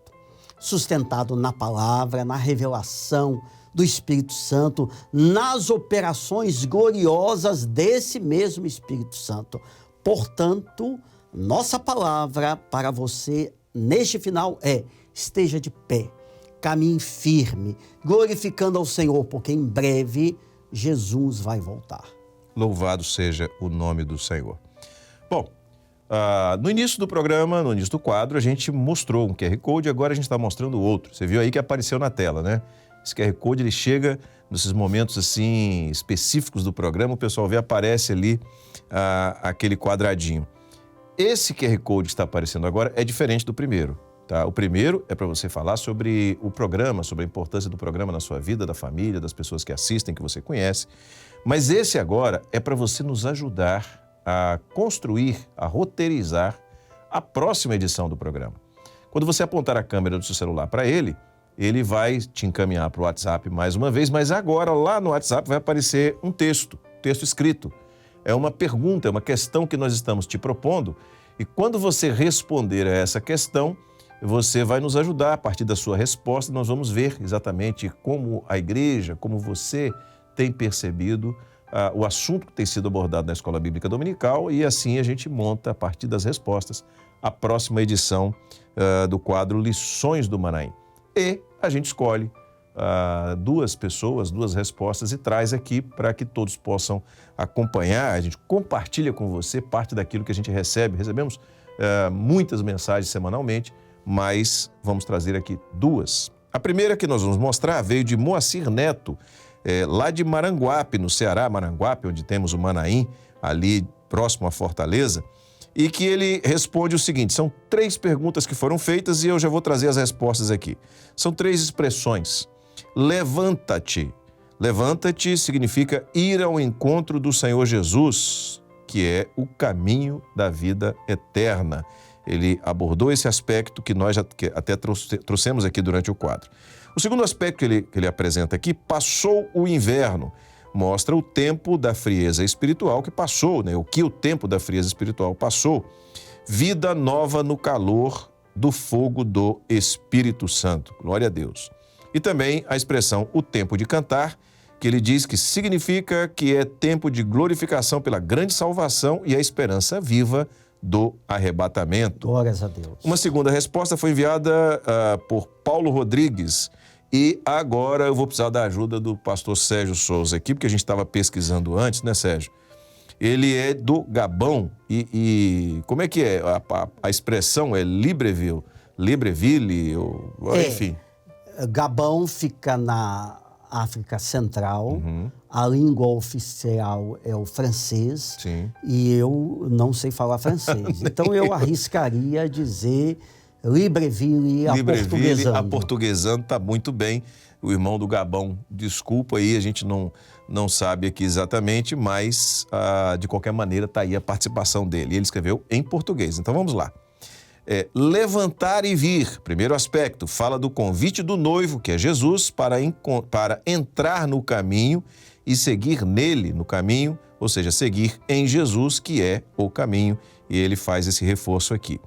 na palavra, na revelação do Espírito Santo, nas operações gloriosas desse mesmo Espírito Santo. Portanto, Nossa palavra para você neste final é: esteja de pé, caminhe firme, glorificando ao Senhor, porque em breve Jesus vai voltar. Louvado seja o nome do Senhor. Bom, no início do programa, no início do quadro, a gente mostrou um QR Code, agora a gente está mostrando outro. Você viu aí que apareceu na tela, né? Esse QR Code, ele chega nesses momentos assim específicos do programa, o pessoal vê, aparece ali aquele quadradinho. Esse QR Code que está aparecendo agora é diferente do primeiro, tá? O primeiro é para você falar sobre o programa, sobre a importância do programa na sua vida, da família, das pessoas que assistem, que você conhece. Mas esse agora é para você nos ajudar a construir, a roteirizar a próxima edição do programa. Quando você apontar a câmera do seu celular para ele, ele vai te encaminhar para o WhatsApp mais uma vez, mas agora lá no WhatsApp vai aparecer um texto escrito. É uma pergunta, é uma questão que nós estamos te propondo, e quando você responder a essa questão, você vai nos ajudar. A partir da sua resposta, nós vamos ver exatamente como a igreja, como você tem percebido o assunto que tem sido abordado na Escola Bíblica Dominical, e assim a gente monta, a partir das respostas, a próxima edição do quadro Lições do Manaim. E a gente escolhe duas pessoas, duas respostas e traz aqui para que todos possam acompanhar. A gente compartilha com você parte daquilo que a gente recebe. Recebemos muitas mensagens semanalmente, mas vamos trazer aqui duas. A primeira que nós vamos mostrar veio de Moacir Neto, lá de Maranguape, no Ceará, Maranguape, onde temos o Manaim, ali próximo à Fortaleza, e que ele responde o seguinte: são 3 perguntas que foram feitas e eu já vou trazer as respostas aqui. São 3 expressões. Levanta-te. Levanta-te significa ir ao encontro do Senhor Jesus, que é o caminho da vida eterna. Ele abordou esse aspecto que nós até trouxemos aqui durante o quadro. O segundo aspecto que ele apresenta aqui: passou o inverno. Mostra o tempo da frieza espiritual que passou, né? O que o tempo da frieza espiritual passou. Vida nova no calor do fogo do Espírito Santo. Glória a Deus. E também a expressão o tempo de cantar, que ele diz que significa que é tempo de glorificação pela grande salvação e a esperança viva do arrebatamento. Glórias a Deus. Uma segunda resposta foi enviada por Paulo Rodrigues. E agora eu vou precisar da ajuda do pastor Sérgio Souza aqui, porque a gente estava pesquisando antes, né, Sérgio? Ele é do Gabão e como é que é? A expressão é Libreville, enfim. Gabão fica na África Central, a língua oficial é o francês. Sim. E eu não sei falar francês. Então eu arriscaria dizer Libreville aportuguesando está muito bem. O irmão do Gabão, desculpa aí, a gente não sabe aqui exatamente, mas de qualquer maneira está aí a participação dele. Ele escreveu em português. Então vamos lá. Levantar e vir, primeiro aspecto, fala do convite do noivo, que é Jesus, para entrar no caminho e seguir nele no caminho, ou seja, seguir em Jesus, que é o caminho, e ele faz esse reforço aqui.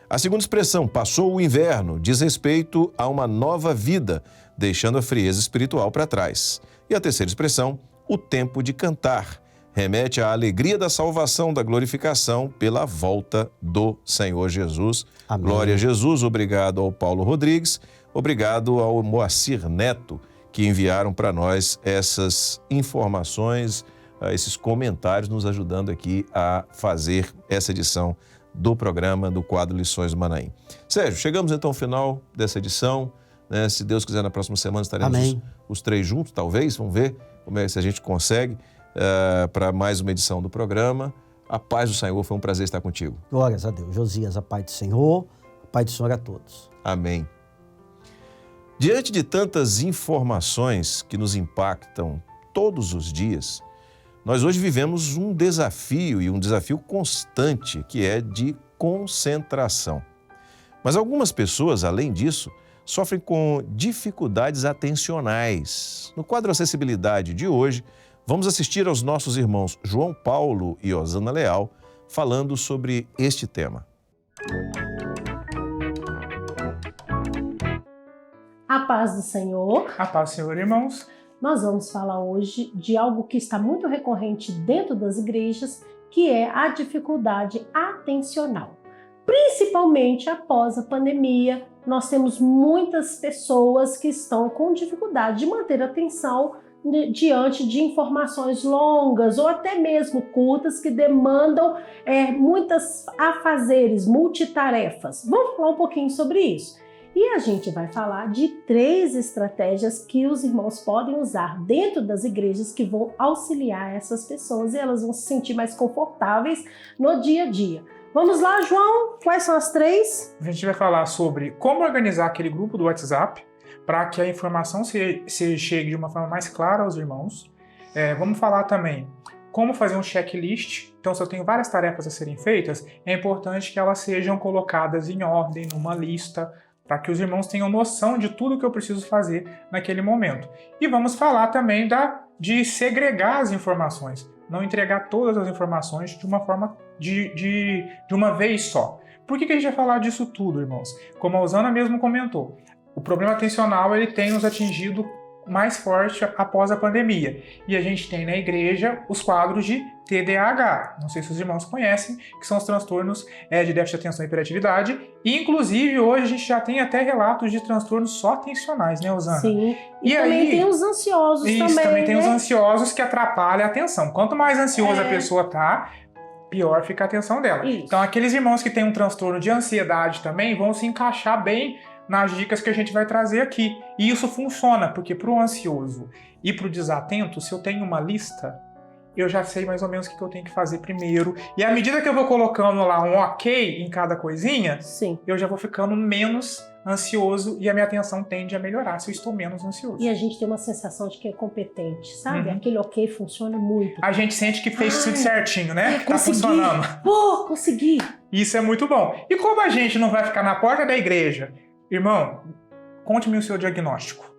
A segunda expressão, passou o inverno, diz respeito a uma nova vida, deixando a frieza espiritual para trás. E a terceira expressão, o tempo de cantar, remete à alegria da salvação, da glorificação pela volta do Senhor Jesus. Amém. Glória a Jesus. Obrigado ao Paulo Rodrigues, obrigado ao Moacir Neto, que enviaram para nós essas informações, esses comentários, nos ajudando aqui a fazer essa edição do programa, do quadro Lições do Manaim. Sérgio, chegamos então ao final dessa edição, né? Se Deus quiser, na próxima semana estaremos os 3 juntos, talvez, vamos ver se a gente consegue, para mais uma edição do programa. A paz do Senhor, foi um prazer estar contigo. Glórias a Deus. Josias, a paz do Senhor, a paz do Senhor a todos. Amém. Diante de tantas informações que nos impactam todos os dias, nós hoje vivemos um desafio, e um desafio constante, que é de concentração. Mas algumas pessoas, além disso, sofrem com dificuldades atencionais. No quadro Acessibilidade de hoje, vamos assistir aos nossos irmãos João Paulo e Osana Leal falando sobre este tema. A paz do Senhor. A paz do Senhor, irmãos. Nós vamos falar hoje de algo que está muito recorrente dentro das igrejas, que é a dificuldade atencional. Principalmente após a pandemia, nós temos muitas pessoas que estão com dificuldade de manter a atenção diante de informações longas ou até mesmo curtas que demandam muitas afazeres, multitarefas. Vamos falar um pouquinho sobre isso. E a gente vai falar de 3 estratégias que os irmãos podem usar dentro das igrejas que vão auxiliar essas pessoas e elas vão se sentir mais confortáveis no dia a dia. Vamos lá, João? Quais são as 3? A gente vai falar sobre como organizar aquele grupo do WhatsApp para que a informação se chegue de uma forma mais clara aos irmãos. Vamos falar também como fazer um checklist. Então, se eu tenho várias tarefas a serem feitas, é importante que elas sejam colocadas em ordem, numa lista, para que os irmãos tenham noção de tudo que eu preciso fazer naquele momento. E vamos falar também de segregar as informações, não entregar todas as informações de uma forma de uma vez só. Por que a gente vai falar disso tudo, irmãos? Como a Osana mesmo comentou, o problema atencional ele tem nos atingido mais forte após a pandemia. E a gente tem na igreja os quadros de TDAH. Não sei se os irmãos conhecem, que são os transtornos de déficit de atenção e hiperatividade. E, inclusive, hoje a gente já tem até relatos de transtornos só atencionais, né, Osana? Sim. E também tem os ansiosos também tem os ansiosos que atrapalham a atenção. Quanto mais ansiosa a pessoa tá, pior fica a atenção dela. Isso. Então, aqueles irmãos que têm um transtorno de ansiedade também vão se encaixar bem nas dicas que a gente vai trazer aqui. E isso funciona, porque para o ansioso e para o desatento, se eu tenho uma lista, eu já sei mais ou menos o que eu tenho que fazer primeiro. E à medida que eu vou colocando lá um ok em cada coisinha, Sim. eu já vou ficando menos ansioso e a minha atenção tende a melhorar se eu estou menos ansioso. E a gente tem uma sensação de que é competente, sabe? Aquele ok funciona muito. A gente sente que fez tudo certinho, né? Tá consegui. funcionando. Consegui! Isso é muito bom. E como a gente não vai ficar na porta da igreja, irmão, conte-me o seu diagnóstico.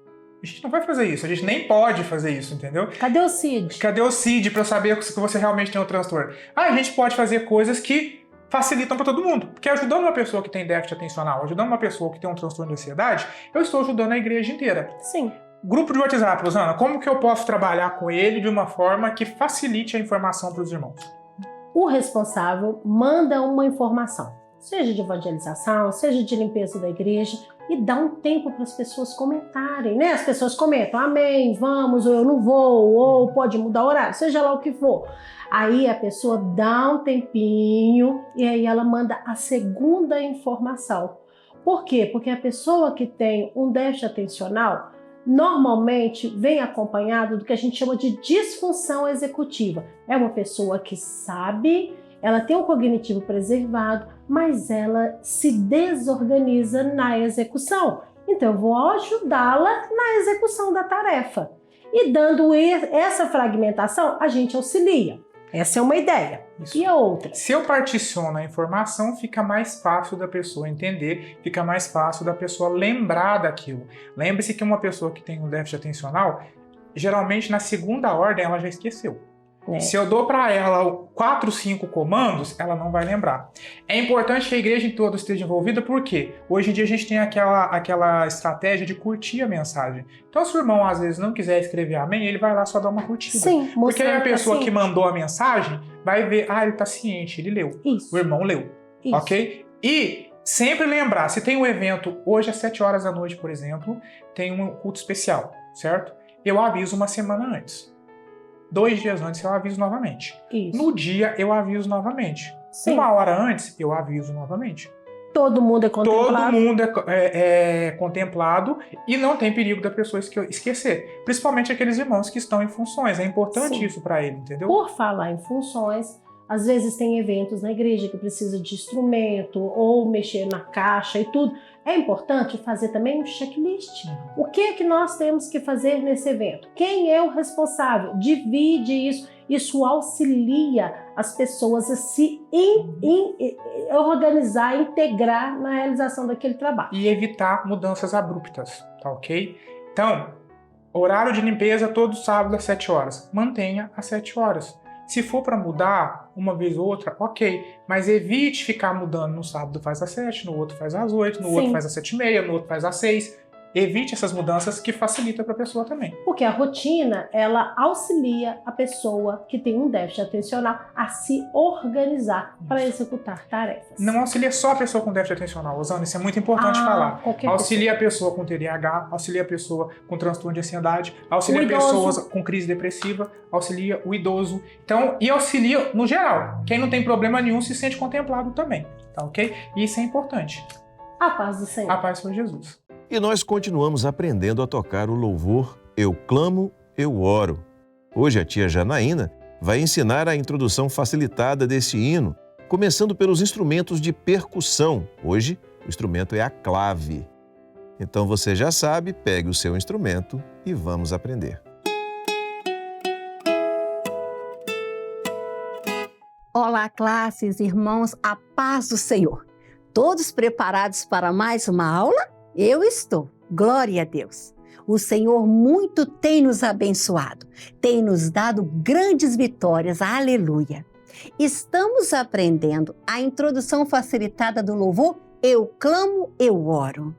A gente não vai fazer isso, a gente nem pode fazer isso, entendeu? Cadê o CID? Cadê o CID para eu saber se você realmente tem um transtorno? A gente pode fazer coisas que facilitam para todo mundo. Porque ajudando uma pessoa que tem déficit atencional, ajudando uma pessoa que tem um transtorno de ansiedade, eu estou ajudando a igreja inteira. Sim. Grupo de WhatsApp, Rosana, como que eu posso trabalhar com ele de uma forma que facilite a informação para os irmãos? O responsável manda uma informação, seja de evangelização, seja de limpeza da igreja, e dá um tempo para as pessoas comentarem, né? As pessoas comentam, amém, vamos, ou eu não vou, ou pode mudar o horário, seja lá o que for. Aí a pessoa dá um tempinho e aí ela manda a segunda informação. Por quê? Porque a pessoa que tem um déficit atencional normalmente vem acompanhado do que a gente chama de disfunção executiva. É uma pessoa que sabe, ela tem um cognitivo preservado, mas ela se desorganiza na execução. Então eu vou ajudá-la na execução da tarefa. E dando essa fragmentação, a gente auxilia. Essa é uma ideia. Isso. E a outra? Se eu particiono a informação, fica mais fácil da pessoa entender, fica mais fácil da pessoa lembrar daquilo. Lembre-se que uma pessoa que tem um déficit atencional, geralmente na segunda ordem ela já esqueceu. Se eu dou para ela 4, 5 comandos, ela não vai lembrar. É importante que a igreja em toda esteja envolvida, porque hoje em dia a gente tem aquela estratégia de curtir a mensagem. Então, se o irmão às vezes não quiser escrever amém, ele vai lá só dar uma curtida. Sim, porque aí a pessoa que mandou a mensagem vai ver, ele tá ciente, ele leu. Isso. O irmão leu. Isso. Ok? E sempre lembrar, se tem um evento hoje às 7 horas da noite, por exemplo, tem um culto especial, certo? Eu aviso uma semana antes. 2 dias antes eu aviso novamente. Isso. No dia eu aviso novamente. Sim. 1 hora antes eu aviso novamente. Todo mundo é contemplado. Todo mundo é contemplado e não tem perigo da pessoa esquecer. Principalmente aqueles irmãos que estão em funções. É importante Sim. isso para ele, entendeu? Por falar em funções, às vezes tem eventos na igreja que precisa de instrumento ou mexer na caixa e tudo. É importante fazer também um checklist. O que é que nós temos que fazer nesse evento? Quem é o responsável? Divide isso. Isso auxilia as pessoas a se organizar, integrar na realização daquele trabalho. E evitar mudanças abruptas, tá ok? Então, horário de limpeza todo sábado às 7 horas. Mantenha às 7 horas. Se for para mudar uma vez ou outra, ok. Mas evite ficar mudando. No sábado faz às 7, no outro faz às 8, no Sim. outro faz às 7h30, no outro faz às 6. evite essas mudanças que facilita para a pessoa também. Porque a rotina, ela auxilia a pessoa que tem um déficit atencional a se organizar para executar tarefas. Não auxilia só a pessoa com déficit atencional, Rosana, isso é muito importante falar. Auxilia a pessoa com TDAH, auxilia a pessoa com transtorno de ansiedade, auxilia pessoas com crise depressiva, auxilia o idoso. Então, e auxilia no geral. Quem não tem problema nenhum se sente contemplado também, tá ok? E isso é importante. A paz do Senhor. A paz por Jesus. E nós continuamos aprendendo a tocar o louvor Eu Clamo, Eu Oro. Hoje a tia Janaína vai ensinar a introdução facilitada desse hino, começando pelos instrumentos de percussão. Hoje, o instrumento é a clave. Então você já sabe, pegue o seu instrumento e vamos aprender. Olá, classes, irmãos, a paz do Senhor. Todos preparados para mais uma aula? Eu estou. Glória a Deus. O Senhor muito tem nos abençoado, tem nos dado grandes vitórias. Aleluia. Estamos aprendendo a introdução facilitada do louvor Eu Clamo, Eu Oro.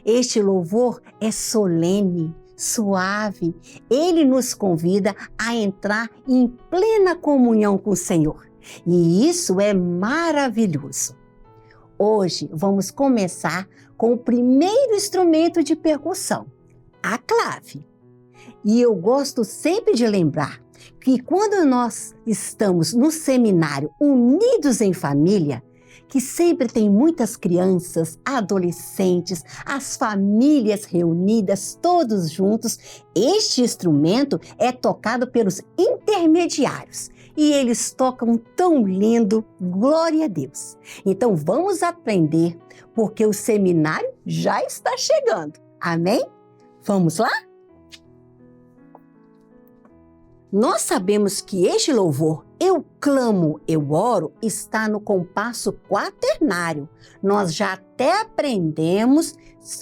Este louvor é solene, suave. Ele nos convida a entrar em plena comunhão com o Senhor. E isso é maravilhoso. Hoje vamos começar com o primeiro instrumento de percussão, a clave. E eu gosto sempre de lembrar que quando nós estamos no seminário unidos em família, que sempre tem muitas crianças, adolescentes, as famílias reunidas, todos juntos, este instrumento é tocado pelos intermediários. E eles tocam tão lindo, glória a Deus. Então vamos aprender, porque o seminário já está chegando. Amém? Vamos lá? Nós sabemos que este louvor, Eu Clamo, Eu Oro, está no compasso quaternário. Nós já até aprendemos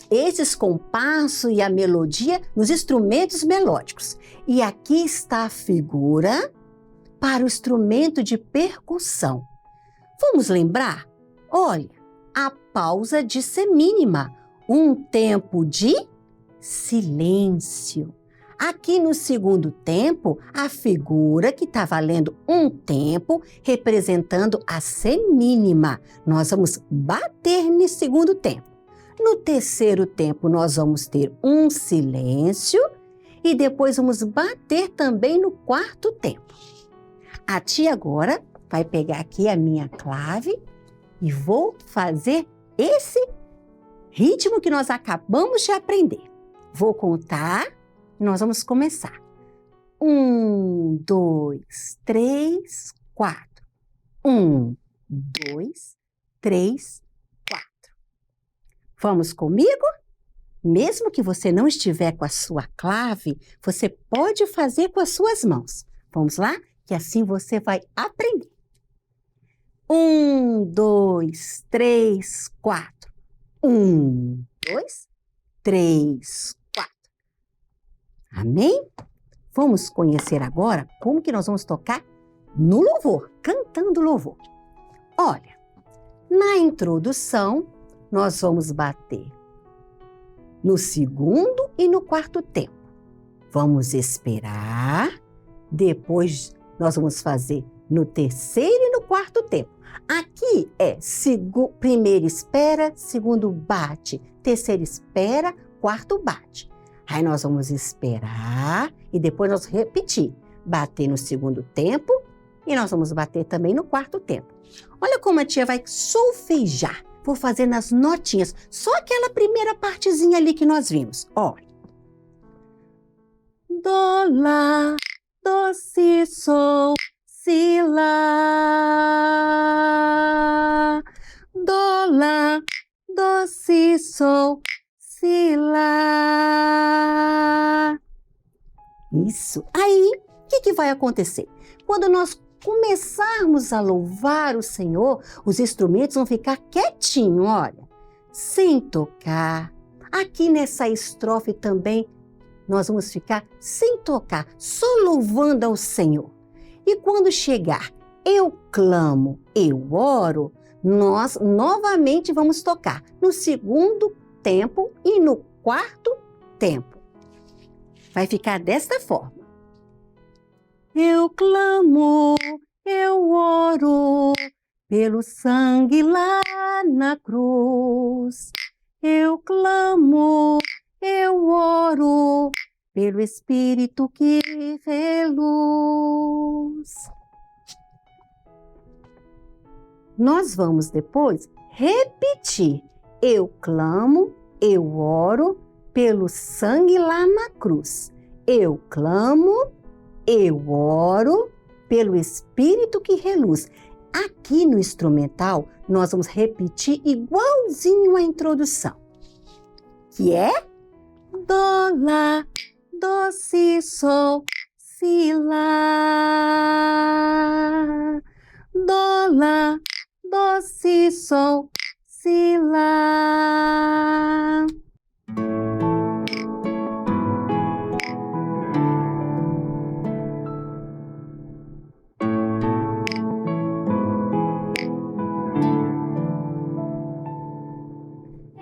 esses compassos e a melodia nos instrumentos melódicos. E aqui está a figura para o instrumento de percussão. Vamos lembrar? Olha, a pausa de semínima, um tempo de silêncio. Aqui no segundo tempo, a figura que está valendo um tempo, representando a semínima. Nós vamos bater no segundo tempo. No terceiro tempo, nós vamos ter um silêncio e depois vamos bater também no quarto tempo. A tia agora vai pegar aqui a minha clave e vou fazer esse ritmo que nós acabamos de aprender. Vou contar e nós vamos começar. 1, 2, 3, 4. 1, 2, 3, 4. Vamos comigo? Mesmo que você não estiver com a sua clave, você pode fazer com as suas mãos. Vamos lá? Que assim você vai aprender. 1, 2, 3, 4. 1, 2, 3, 4. Amém? Vamos conhecer agora como que nós vamos tocar no louvor, cantando louvor. Olha, na introdução, nós vamos bater no segundo e no quarto tempo. Vamos esperar, depois nós vamos fazer no terceiro e no quarto tempo. Aqui é primeiro espera, segundo bate, terceiro espera, quarto bate. Aí nós vamos esperar e depois nós repetir. Bater no segundo tempo e nós vamos bater também no quarto tempo. Olha como a tia vai solfejar. Vou fazer nas notinhas, só aquela primeira partezinha ali que nós vimos. Olha. Dó, lá, dó, si, sol, si, lá. Dó, lá, dó, si, sol, si, lá. Isso. Aí, o que vai acontecer? Quando nós começarmos a louvar o Senhor, os instrumentos vão ficar quietinhos, olha, sem tocar. Aqui nessa estrofe também, nós vamos ficar sem tocar, só louvando ao Senhor. E quando chegar, eu clamo, eu oro, nós novamente vamos tocar no segundo tempo e no quarto tempo. Vai ficar desta forma. Eu clamo, eu oro pelo sangue lá na cruz. Eu clamo, eu oro pelo Espírito que reluz. Nós vamos depois repetir. Eu clamo, eu oro pelo sangue lá na cruz. Eu clamo, eu oro pelo Espírito que reluz. Aqui no instrumental, nós vamos repetir igualzinho a introdução, que é Dó, Lá, Dó, Si, Sol, Si, Lá. Dó, Lá, Dó, Si, Sol, Si, Lá.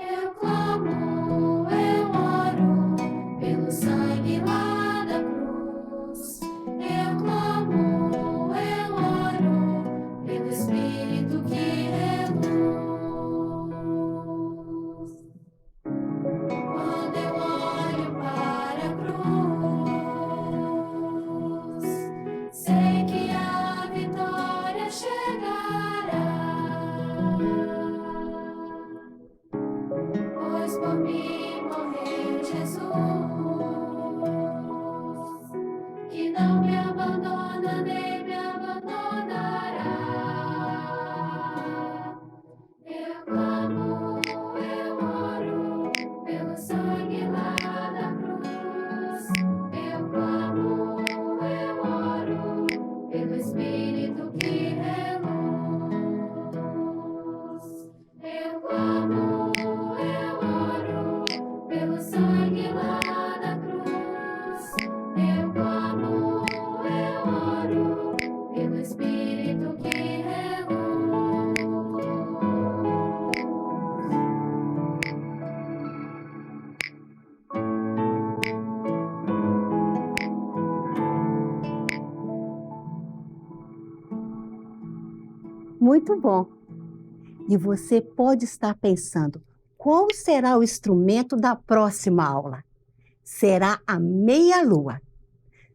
Eu clamo, eu oro pelo sangue lá da cruz. Eu clamo, eu oro pelo Espírito que reluz. Quando eu olho para a cruz, sei que a vitória chegará. Pois por mim morreu Jesus, que não me abandona nem me abandonará. Eu clamo, eu oro pelo sangue lá da cruz. Eu clamo, eu oro pelo Espírito que reluz. Eu clamo, eu oro pelo sangue lá da cruz. Eu clamo, eu oro pelo Espírito que reluz. Muito bom. E você pode estar pensando, qual será o instrumento da próxima aula? Será a meia-lua.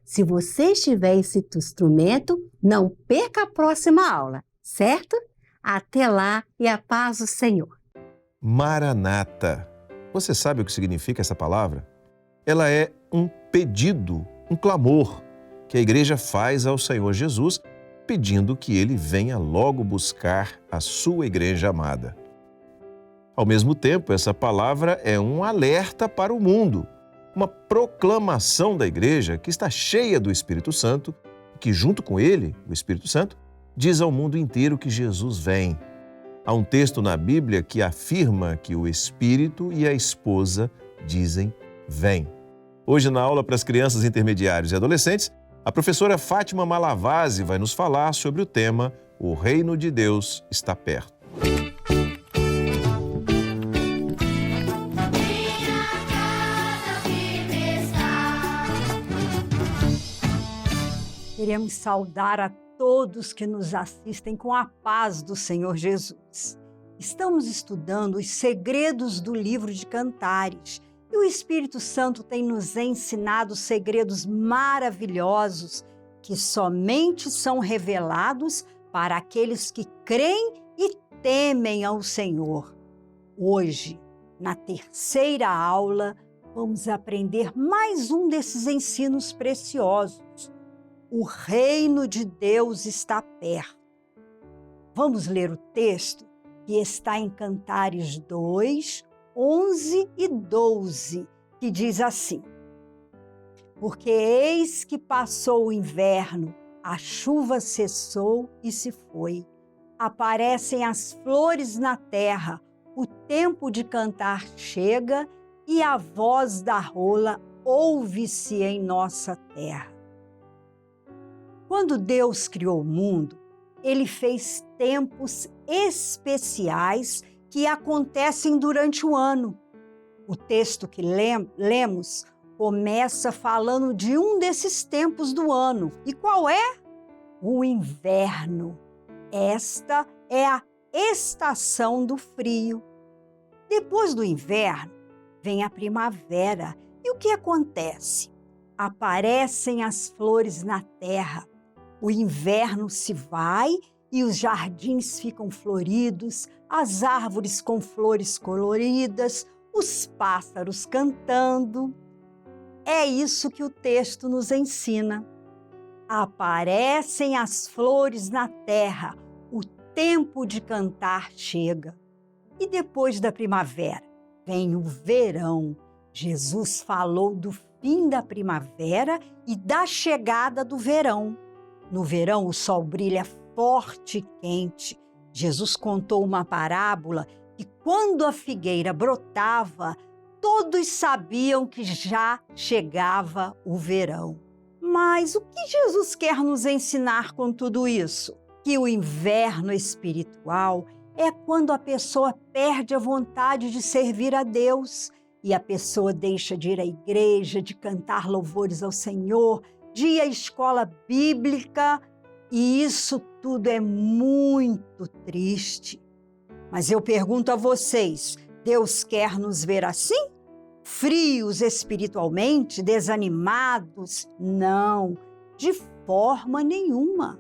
Se você estiver esse instrumento, não perca a próxima aula, certo? Até lá e a paz do Senhor. Maranata. Você sabe o que significa essa palavra? Ela é um pedido, um clamor que a igreja faz ao Senhor Jesus, pedindo que ele venha logo buscar a sua igreja amada. Ao mesmo tempo, essa palavra é um alerta para o mundo, uma proclamação da igreja que está cheia do Espírito Santo, que junto com ele, o Espírito Santo, diz ao mundo inteiro que Jesus vem. Há um texto na Bíblia que afirma que o Espírito e a esposa dizem vem. Hoje, na aula para as crianças intermediários e adolescentes, a professora Fátima Malavasi vai nos falar sobre o tema O Reino de Deus está perto. Queremos saudar a todos que nos assistem com a paz do Senhor Jesus. Estamos estudando os segredos do livro de Cantares e o Espírito Santo tem nos ensinado segredos maravilhosos que somente são revelados para aqueles que creem e temem ao Senhor. Hoje, na terceira aula, vamos aprender mais um desses ensinos preciosos. O reino de Deus está perto. Vamos ler o texto que está em Cantares 2, 11 e 12, que diz assim: Porque eis que passou o inverno, a chuva cessou e se foi. Aparecem as flores na terra, o tempo de cantar chega e a voz da rola ouve-se em nossa terra. Quando Deus criou o mundo, Ele fez tempos especiais que acontecem durante o ano. O texto que lemos começa falando de um desses tempos do ano. E qual é? O inverno. Esta é a estação do frio. Depois do inverno, vem a primavera. E o que acontece? Aparecem as flores na terra. O inverno se vai e os jardins ficam floridos, as árvores com flores coloridas, os pássaros cantando. É isso que o texto nos ensina. Aparecem as flores na terra, o tempo de cantar chega. E depois da primavera, vem o verão. Jesus falou do fim da primavera e da chegada do verão. No verão, o sol brilha forte e quente. Jesus contou uma parábola que, quando a figueira brotava, todos sabiam que já chegava o verão. Mas o que Jesus quer nos ensinar com tudo isso? Que o inverno espiritual é quando a pessoa perde a vontade de servir a Deus e a pessoa deixa de ir à igreja, de cantar louvores ao Senhor, de ir à escola bíblica, e isso tudo é muito triste. Mas eu pergunto a vocês, Deus quer nos ver assim? Frios espiritualmente, desanimados? Não, de forma nenhuma.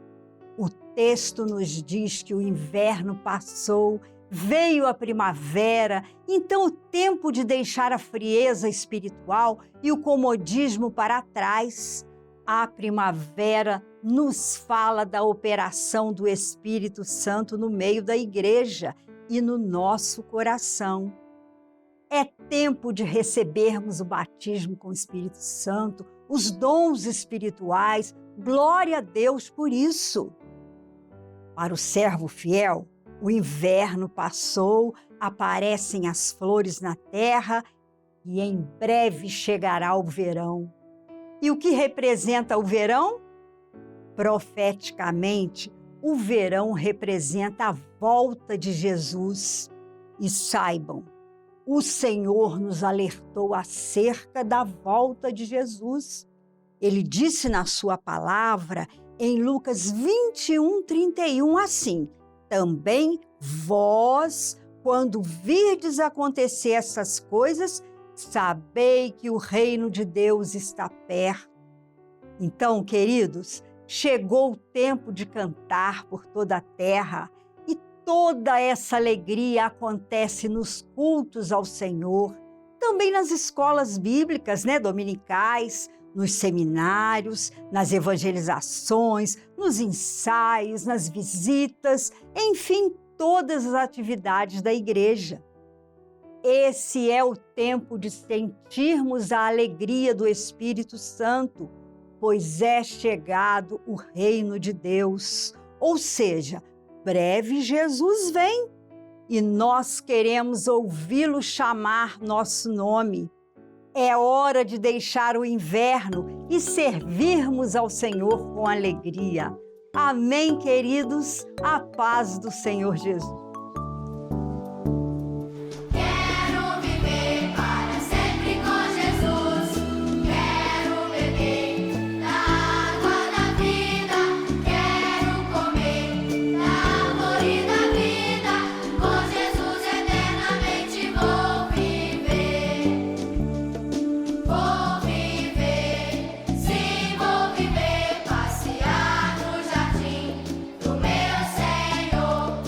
O texto nos diz que o inverno passou, veio a primavera, então o tempo de deixar a frieza espiritual e o comodismo para trás. A primavera nos fala da operação do Espírito Santo no meio da igreja e no nosso coração. É tempo de recebermos o batismo com o Espírito Santo, os dons espirituais. Glória a Deus por isso. Para o servo fiel, o inverno passou, aparecem as flores na terra e em breve chegará o verão. E o que representa o verão? Profeticamente, o verão representa a volta de Jesus. E saibam, o Senhor nos alertou acerca da volta de Jesus. Ele disse na sua palavra, em Lucas 21:31, assim: também vós, quando virdes acontecer essas coisas, sabei que o reino de Deus está perto. Então, queridos, chegou o tempo de cantar por toda a terra e toda essa alegria acontece nos cultos ao Senhor, também nas escolas bíblicas, dominicais, nos seminários, nas evangelizações, nos ensaios, nas visitas, enfim, todas as atividades da igreja. Esse é o tempo de sentirmos a alegria do Espírito Santo, pois é chegado o reino de Deus. Ou seja, breve Jesus vem e nós queremos ouvi-lo chamar nosso nome. É hora de deixar o inverno e servirmos ao Senhor com alegria. Amém, queridos? A paz do Senhor Jesus. Passear no jardim do meu Senhor.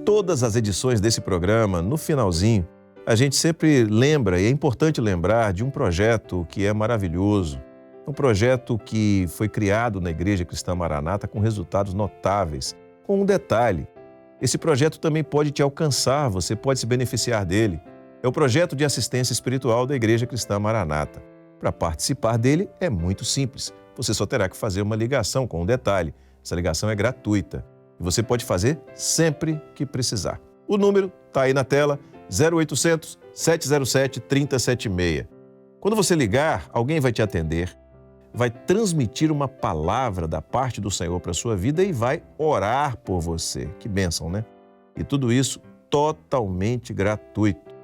todas as edições desse programa, no finalzinho, a gente sempre lembra, e é importante lembrar, de um projeto que é maravilhoso. Um projeto que foi criado na Igreja Cristã Maranata com resultados notáveis. Com um detalhe, esse projeto também pode te alcançar, você pode se beneficiar dele. É o projeto de assistência espiritual da Igreja Cristã Maranata. Para participar dele é muito simples. Você só terá que fazer uma ligação com um detalhe. Essa ligação é gratuita e você pode fazer sempre que precisar. O número está aí na tela, 0800 707 3076. Quando você ligar, alguém vai te atender, vai transmitir uma palavra da parte do Senhor para a sua vida e vai orar por você. Que bênção, né? E tudo isso totalmente gratuito.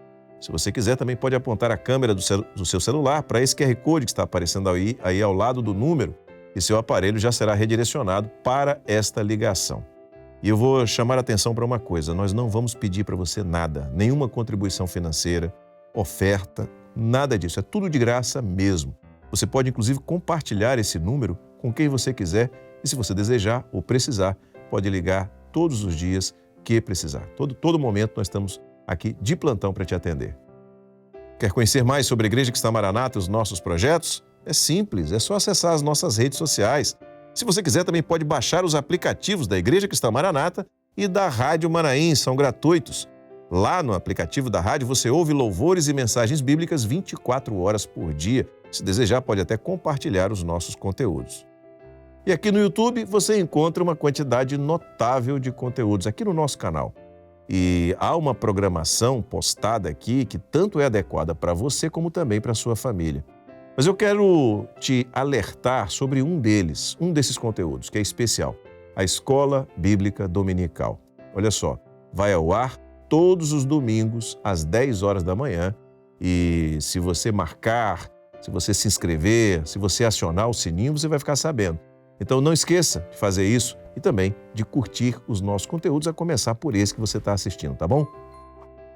Se você quiser, também pode apontar a câmera do seu celular para esse QR Code que está aparecendo aí ao lado do número e seu aparelho já será redirecionado para esta ligação. E eu vou chamar a atenção para uma coisa, nós não vamos pedir para você nada, nenhuma contribuição financeira, oferta, nada disso, é tudo de graça mesmo. Você pode, inclusive, compartilhar esse número com quem você quiser e, se você desejar ou precisar, pode ligar todos os dias que precisar. Todo momento nós estamos aqui de plantão para te atender. Quer conhecer mais sobre a Igreja Cristã Maranata e os nossos projetos? É simples, é só acessar as nossas redes sociais. Se você quiser, também pode baixar os aplicativos da Igreja Cristã Maranata e da Rádio Manaim, são gratuitos. Lá no aplicativo da rádio você ouve louvores e mensagens bíblicas 24 horas por dia. Se desejar, pode até compartilhar os nossos conteúdos. E aqui no YouTube você encontra uma quantidade notável de conteúdos aqui no nosso canal. E há uma programação postada aqui que tanto é adequada para você como também para a sua família. Mas eu quero te alertar sobre um desses conteúdos, que é especial, a Escola Bíblica Dominical. Olha só, vai ao ar todos os domingos às 10 horas da manhã e se você marcar, se você se inscrever, se você acionar o sininho, você vai ficar sabendo. Então não esqueça de fazer isso e também de curtir os nossos conteúdos, a começar por esse que você está assistindo, tá bom?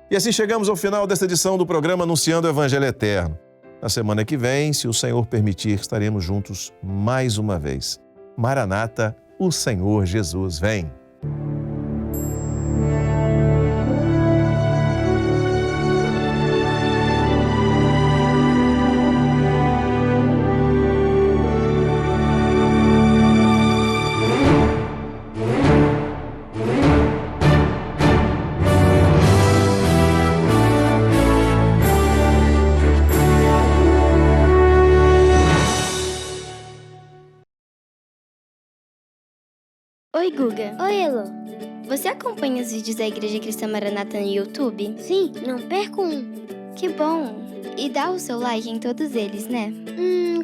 E assim chegamos ao final desta edição do programa Anunciando o Evangelho Eterno. Na semana que vem, se o Senhor permitir, estaremos juntos mais uma vez. Maranata, o Senhor Jesus vem. Oi, Guga. Oi, Elo. Você acompanha os vídeos da Igreja Cristã Maranata no YouTube? Sim, não perco um. Que bom. E dá o seu like em todos eles, né?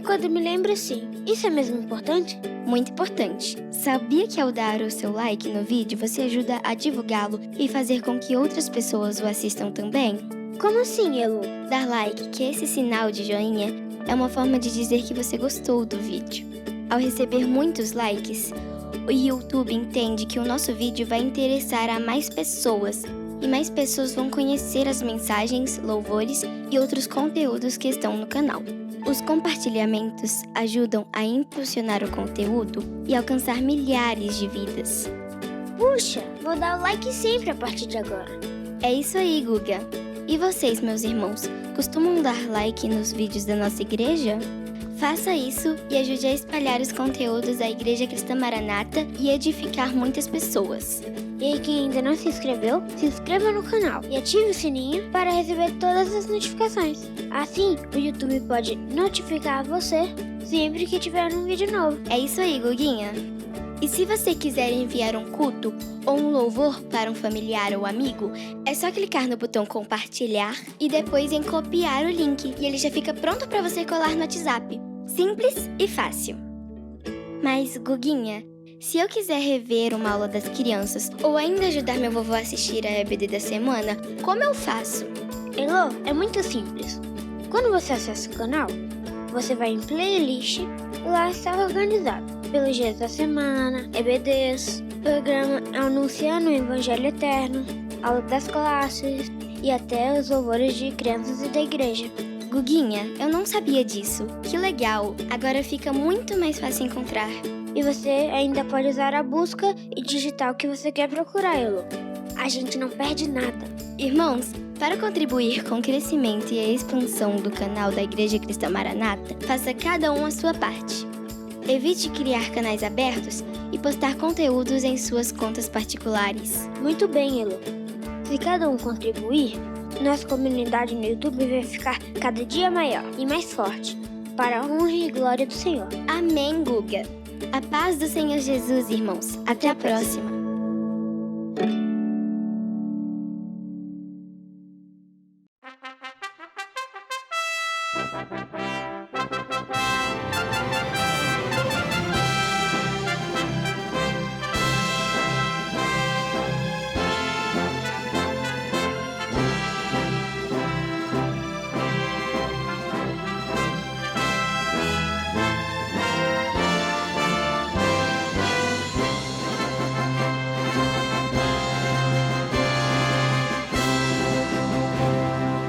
Quando me lembro, sim. Isso é mesmo importante? Muito importante. Sabia que ao dar o seu like no vídeo, você ajuda a divulgá-lo e fazer com que outras pessoas o assistam também? Como assim, Elo? Dar like, que é esse sinal de joinha, é uma forma de dizer que você gostou do vídeo. Ao receber muitos likes, o YouTube entende que o nosso vídeo vai interessar a mais pessoas e mais pessoas vão conhecer as mensagens, louvores e outros conteúdos que estão no canal. Os compartilhamentos ajudam a impulsionar o conteúdo e alcançar milhares de vidas. Puxa, vou dar o like sempre a partir de agora. É isso aí, Guga. E vocês, meus irmãos, costumam dar like nos vídeos da nossa igreja? Faça isso e ajude a espalhar os conteúdos da Igreja Cristã Maranata e edificar muitas pessoas. E aí, quem ainda não se inscreveu, se inscreva no canal e ative o sininho para receber todas as notificações. Assim, o YouTube pode notificar você sempre que tiver um vídeo novo. É isso aí, Guguinha. E se você quiser enviar um culto ou um louvor para um familiar ou amigo, é só clicar no botão compartilhar e depois em copiar o link e ele já fica pronto para você colar no WhatsApp. Simples e fácil. Mas, Guguinha, se eu quiser rever uma aula das crianças ou ainda ajudar meu vovô a assistir a EBD da semana, como eu faço? Elô, é muito simples. Quando você acessa o canal, você vai em playlist e lá está organizado pelos dias da semana, EBDs, programa Anunciando o Evangelho Eterno, aula das classes e até os louvores de crianças e da igreja. Guguinha, eu não sabia disso. Que legal! Agora fica muito mais fácil encontrar. E você ainda pode usar a busca e digitar o que você quer procurar, Elo. a gente não perde nada. Irmãos, para contribuir com o crescimento e a expansão do canal da Igreja Cristã Maranata, faça cada um a sua parte. Evite criar canais abertos e postar conteúdos em suas contas particulares. Muito bem, Elo. Se cada um contribuir, nossa comunidade no YouTube vai ficar cada dia maior e mais forte, para a honra e glória do Senhor. Amém, Guga. A paz do Senhor Jesus, irmãos. Até a próxima.